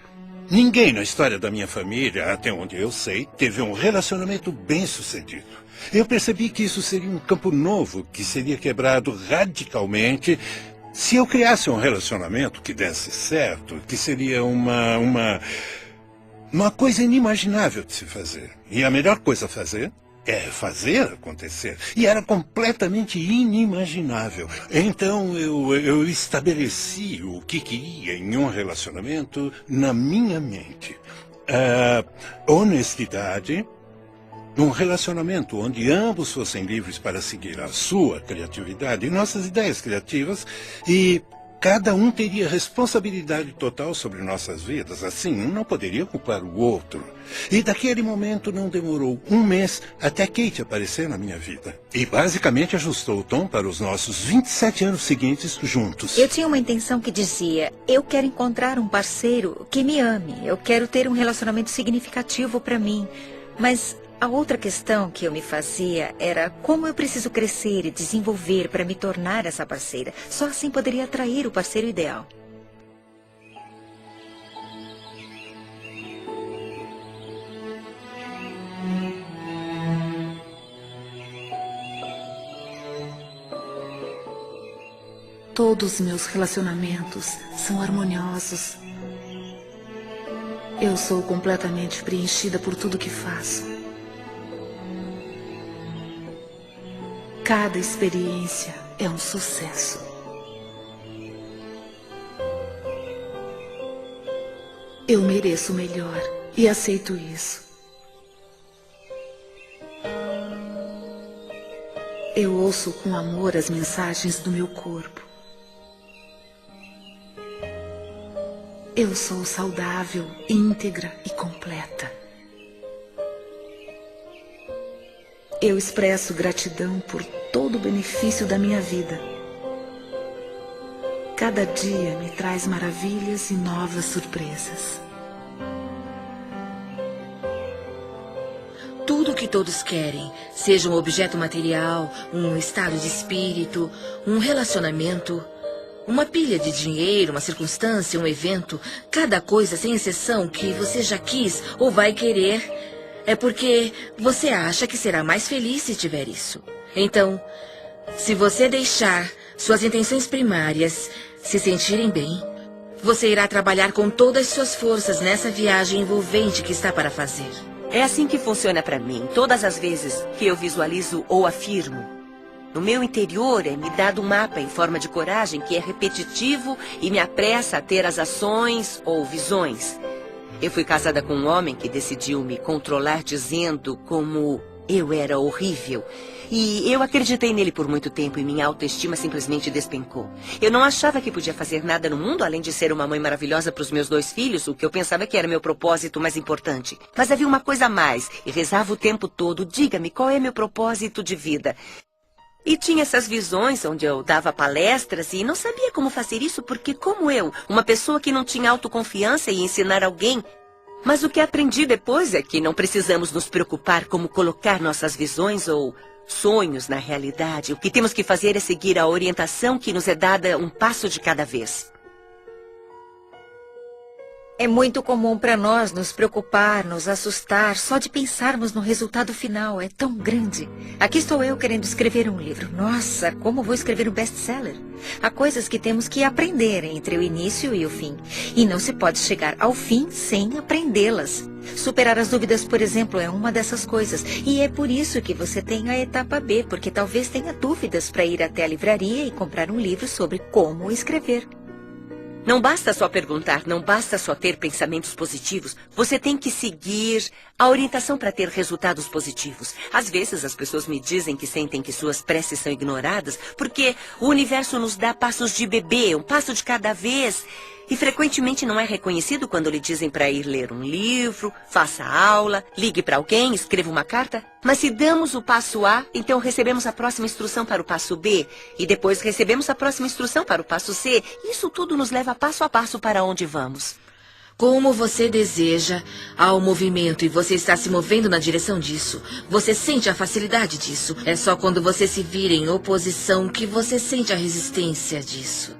Ninguém na história da minha família, até onde eu sei, teve um relacionamento bem-sucedido. Eu percebi que isso seria um campo novo, que seria quebrado radicalmente se eu criasse um relacionamento que desse certo, que seria uma coisa inimaginável de se fazer. E a melhor coisa a fazer é fazer acontecer. E era completamente inimaginável. Então eu estabeleci o que queria em um relacionamento na minha mente. Honestidade, um relacionamento onde ambos fossem livres para seguir a sua criatividade e nossas ideias criativas e cada um teria responsabilidade total sobre nossas vidas. Assim, um não poderia culpar o outro. E daquele momento não demorou um mês até Kate aparecer na minha vida. E basicamente ajustou o tom para os nossos 27 anos seguintes juntos. Eu tinha uma intenção que dizia, eu quero encontrar um parceiro que me ame. Eu quero ter um relacionamento significativo para mim. Mas a outra questão que eu me fazia era como eu preciso crescer e desenvolver para me tornar essa parceira. Só assim poderia atrair o parceiro ideal. Todos os meus relacionamentos são harmoniosos. Eu sou completamente preenchida por tudo que faço. Cada experiência é um sucesso. Eu mereço o melhor e aceito isso. Eu ouço com amor as mensagens do meu corpo. Eu sou saudável, íntegra e completa. Eu expresso gratidão por todo o benefício da minha vida. Cada dia me traz maravilhas e novas surpresas. Tudo que todos querem, seja um objeto material, um estado de espírito, um relacionamento, uma pilha de dinheiro, uma circunstância, um evento, cada coisa, sem exceção, que você já quis ou vai querer, é porque você acha que será mais feliz se tiver isso. Então, se você deixar suas intenções primárias se sentirem bem, você irá trabalhar com todas as suas forças nessa viagem envolvente que está para fazer. É assim que funciona para mim. Todas as vezes que eu visualizo ou afirmo, No meu interior é me dado um mapa em forma de coragem que é repetitivo e me apressa a ter as ações ou visões. Eu fui casada com um homem que decidiu me controlar dizendo como eu era horrível. E eu acreditei nele por muito tempo e minha autoestima simplesmente despencou. Eu não achava que podia fazer nada no mundo além de ser uma mãe maravilhosa para os meus 2 filhos, o que eu pensava que era meu propósito mais importante. Mas havia uma coisa a mais e rezava o tempo todo: diga-me, qual é meu propósito de vida? E tinha essas visões onde eu dava palestras e não sabia como fazer isso porque, como eu, uma pessoa que não tinha autoconfiança ia ensinar alguém. Mas o que aprendi depois é que não precisamos nos preocupar como colocar nossas visões ou sonhos na realidade. O que temos que fazer é seguir a orientação que nos é dada um passo de cada vez. É muito comum para nós nos preocupar, nos assustar, só de pensarmos no resultado final. É tão grande. Aqui estou eu querendo escrever um livro. Nossa, como vou escrever um best-seller? Há coisas que temos que aprender entre o início e o fim. E não se pode chegar ao fim sem aprendê-las. Superar as dúvidas, por exemplo, é uma dessas coisas. E é por isso que você tem a etapa B, porque talvez tenha dúvidas para ir até a livraria e comprar um livro sobre como escrever. Não basta só perguntar, não basta só ter pensamentos positivos. Você tem que seguir a orientação para ter resultados positivos. Às vezes as pessoas me dizem que sentem que suas preces são ignoradas porque o universo nos dá passos de bebê, um passo de cada vez. E frequentemente não é reconhecido quando lhe dizem para ir ler um livro, faça aula, ligue para alguém, escreva uma carta. Mas se damos o passo A, então recebemos a próxima instrução para o passo B. E depois recebemos a próxima instrução para o passo C. Isso tudo nos leva passo a passo para onde vamos. Como você deseja, há um movimento e você está se movendo na direção disso. Você sente a facilidade disso. É só quando você se vira em oposição que você sente a resistência disso.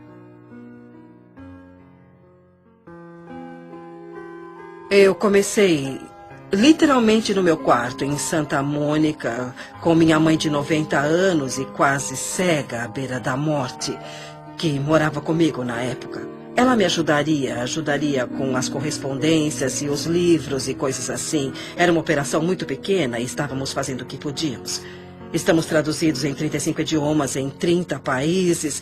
Eu comecei literalmente no meu quarto, em Santa Mônica, com minha mãe de 90 anos e quase cega à beira da morte, que morava comigo na época. Ela me ajudaria com as correspondências e os livros e coisas assim. Era uma operação muito pequena e estávamos fazendo o que podíamos. Estamos traduzidos em 35 idiomas, em 30 países.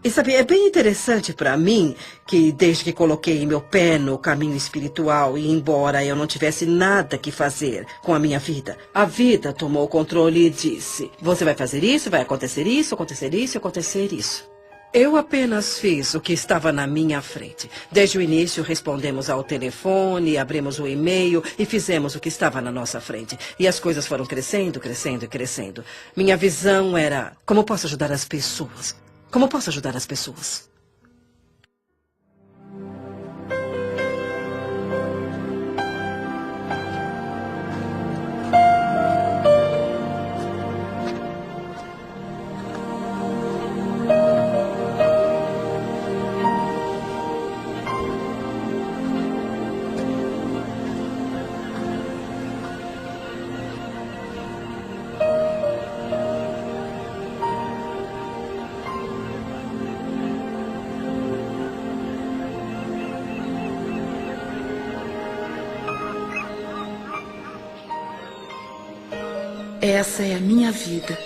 E sabe, é bem interessante para mim que desde que coloquei meu pé no caminho espiritual e embora eu não tivesse nada que fazer com a minha vida, a vida tomou o controle e disse: você vai fazer isso, vai acontecer isso, acontecer isso, acontecer isso. Eu apenas fiz o que estava na minha frente. Desde o início respondemos ao telefone, abrimos o e-mail e fizemos o que estava na nossa frente. E as coisas foram crescendo, crescendo e crescendo. Minha visão era: como posso ajudar as pessoas? Como posso ajudar as pessoas? Essa é a minha vida.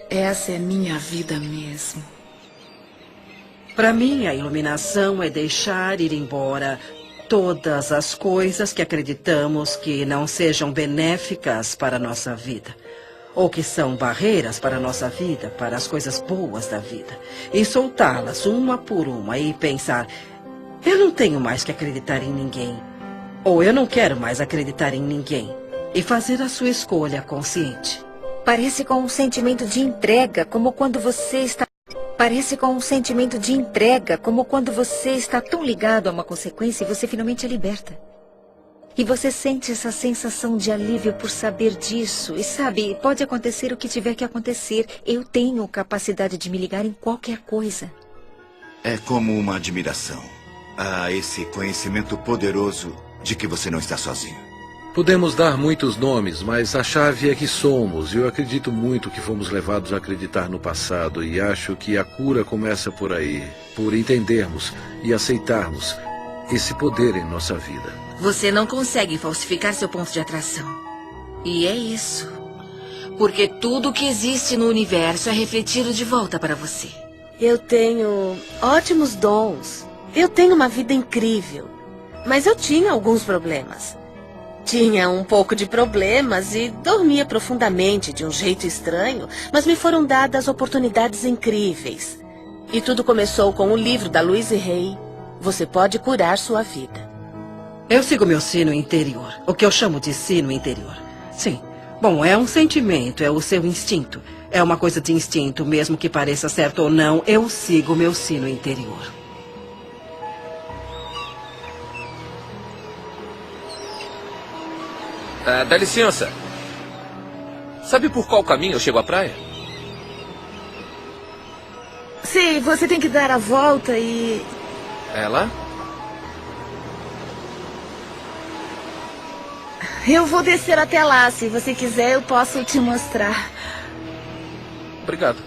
Essa é a minha vida mesmo. Para mim, a iluminação é deixar ir embora todas as coisas que acreditamos que não sejam benéficas para a nossa vida, ou que são barreiras para a nossa vida, para as coisas boas da vida, e soltá-las uma por uma e pensar: eu não tenho mais que acreditar em ninguém, ou eu não quero mais acreditar em ninguém, e fazer a sua escolha consciente. Parece com um sentimento de entrega, como quando você está... Parece com um sentimento de entrega, como quando você está tão ligado a uma consequência e você finalmente a liberta. E você sente essa sensação de alívio por saber disso. E sabe, pode acontecer o que tiver que acontecer. Eu tenho capacidade de me ligar em qualquer coisa. É como uma admiração a esse conhecimento poderoso de que você não está sozinho. Podemos dar muitos nomes, mas a chave é que somos. Eu acredito muito que fomos levados a acreditar no passado e acho que a cura começa por aí, por entendermos e aceitarmos esse poder em nossa vida. Você não consegue falsificar seu ponto de atração. E é isso. Porque tudo que existe no universo é refletido de volta para você. Eu tenho ótimos dons. Eu tenho uma vida incrível. Mas eu tinha alguns problemas. Tinha um pouco de problemas e dormia profundamente de um jeito estranho, mas me foram dadas oportunidades incríveis. E tudo começou com o livro da Louise Hay, Você Pode Curar Sua Vida. Eu sigo meu sino interior, o que eu chamo de sino interior. Sim. Bom, é um sentimento, é o seu instinto. É uma coisa de instinto, mesmo que pareça certo ou não, eu sigo meu sino interior. Dá licença. Sabe por qual caminho eu chego à praia? Sim, você tem que dar a volta e... É lá? Eu vou descer até lá. Se você quiser, eu posso te mostrar. Obrigado.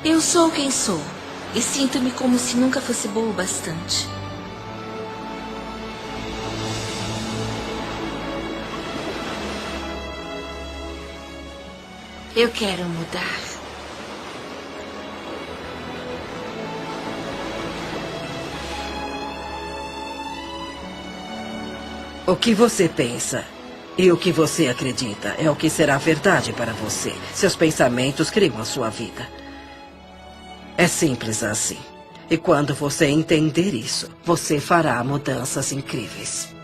Eu sou quem sou. E sinto-me como se nunca fosse boa o bastante. Eu quero mudar. O que você pensa e o que você acredita é o que será verdade para você. Seus pensamentos criam a sua vida. É simples assim. E quando você entender isso, você fará mudanças incríveis.